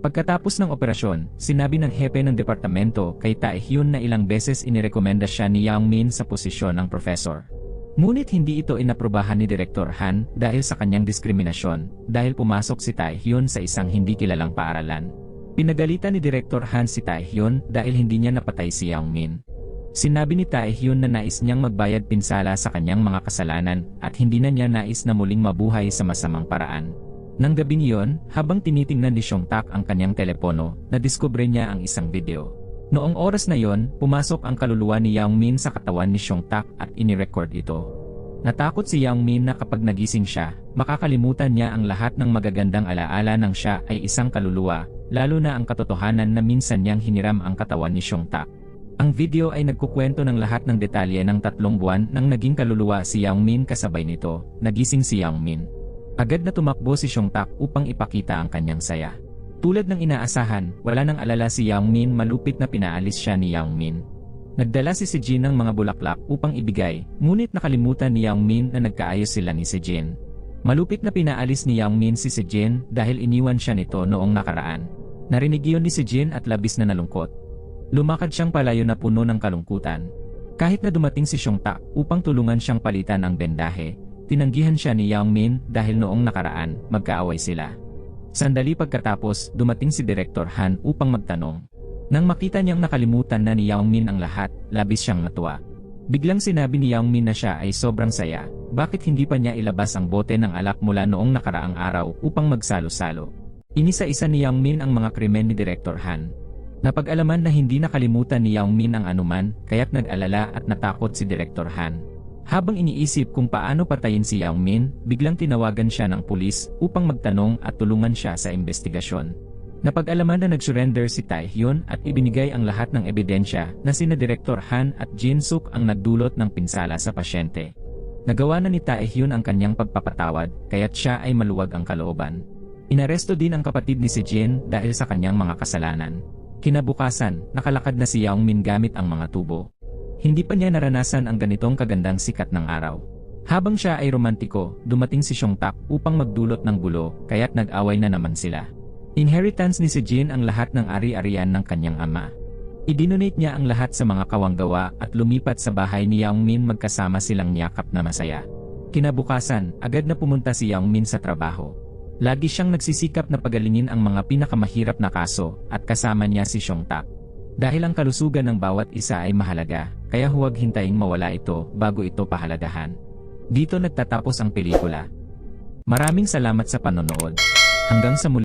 Pagkatapos ng operasyon, sinabi ng hepe ng departamento kay Taehyun na ilang beses inirekomenda siya ni Yang Min sa posisyon ng professor. Ngunit hindi ito inaprubahan ni Direktor Han dahil sa kanyang diskriminasyon, dahil pumasok si Taehyun sa isang hindi kilalang paaralan. Pinagalitan ni Direktor Han si Taehyun dahil hindi niya napatay si Yang Min. Sinabi ni Taehyun na nais niyang magbayad pinsala sa kanyang mga kasalanan at hindi na niya nais na muling mabuhay sa masamang paraan. Nang gabing iyon, habang tinitingnan ni Xiong Tak ang kanyang telepono, nadiskubre niya ang isang video. Noong oras na yon, pumasok ang kaluluwa ni Yang Min sa katawan ni Xiong Tak at inirecord ito. Natakot si Yang Min na kapag nagising siya, makakalimutan niya ang lahat ng magagandang alaala ng siya ay isang kaluluwa, lalo na ang katotohanan na minsan niyang hiniram ang katawan ni Xiong Tak. Ang video ay nagkukwento ng lahat ng detalye ng 3 buwan nang naging kaluluwa si Yang Min kasabay nito, nagising si Yang Min. Agad na tumakbo si Xiong Tak upang ipakita ang kanyang saya. Tulad ng inaasahan, wala nang alala si Yang Min, malupit na pinaalis siya ni Yang Min. Nagdala si Sejin ng mga bulaklak upang ibigay, ngunit nakalimutan ni Yang Min na nagkaayos sila ni Sejin. Malupit na pinaalis ni Yang Min si Sejin dahil iniwan siya nito noong nakaraan. Narinig iyon ni Sejin at labis na nalungkot. Lumakad siyang palayo na puno ng kalungkutan. Kahit na dumating si Xiong Tak upang tulungan siyang palitan ang bendahe, tinanggihan siya ni Yang Min dahil noong nakaraan, magkaaway sila. Sandali pagkatapos, dumating si Direktor Han upang magtanong. Nang makita niyang nakalimutan na ni Yang Min ang lahat, labis siyang natuwa. Biglang sinabi ni Yang Min na siya ay sobrang saya, bakit hindi pa niya ilabas ang bote ng alak mula noong nakaraang araw upang magsalo-salo. Inisa-isa ni Yang Min ang mga krimen ni Direktor Han. Napag-alaman na hindi nakalimutan ni Yang Min ang anuman, kaya't nag-alala at natakot si Direktor Han. Habang iniisip kung paano patayin si Yang Min, biglang tinawagan siya ng pulis upang magtanong at tulungan siya sa investigasyon. Napag-alaman na nag-surrender si Taehyun at ibinigay ang lahat ng ebidensya na sina Direktor Han at Jin Suk ang nagdulot ng pinsala sa pasyente. Nagawa na ni Taehyun ang kanyang pagpapatawad, kaya't siya ay maluwag ang kalooban. Inaresto din ang kapatid ni si Jin dahil sa kanyang mga kasalanan. Kinabukasan, nakalakad na si Yang Min gamit ang mga tubo. Hindi pa niya naranasan ang ganitong kagandang sikat ng araw. Habang siya ay romantiko, dumating si Xiong Tak upang magdulot ng gulo, kaya't nag-away na naman sila. Inheritance ni si Jin ang lahat ng ari-arian ng kanyang ama. Idinonate niya ang lahat sa mga kawanggawa at lumipat sa bahay ni Yang Min, magkasama silang niyakap na masaya. Kinabukasan, agad na pumunta si Yang Min sa trabaho. Lagi siyang nagsisikap na pagalingin ang mga pinakamahirap na kaso at kasama niya si Xiong Tak. Dahil ang kalusugan ng bawat isa ay mahalaga, kaya huwag hintayin mawala ito bago ito pahalagahan. Dito nagtatapos ang pelikula. Maraming salamat sa panonood. Hanggang sa muli.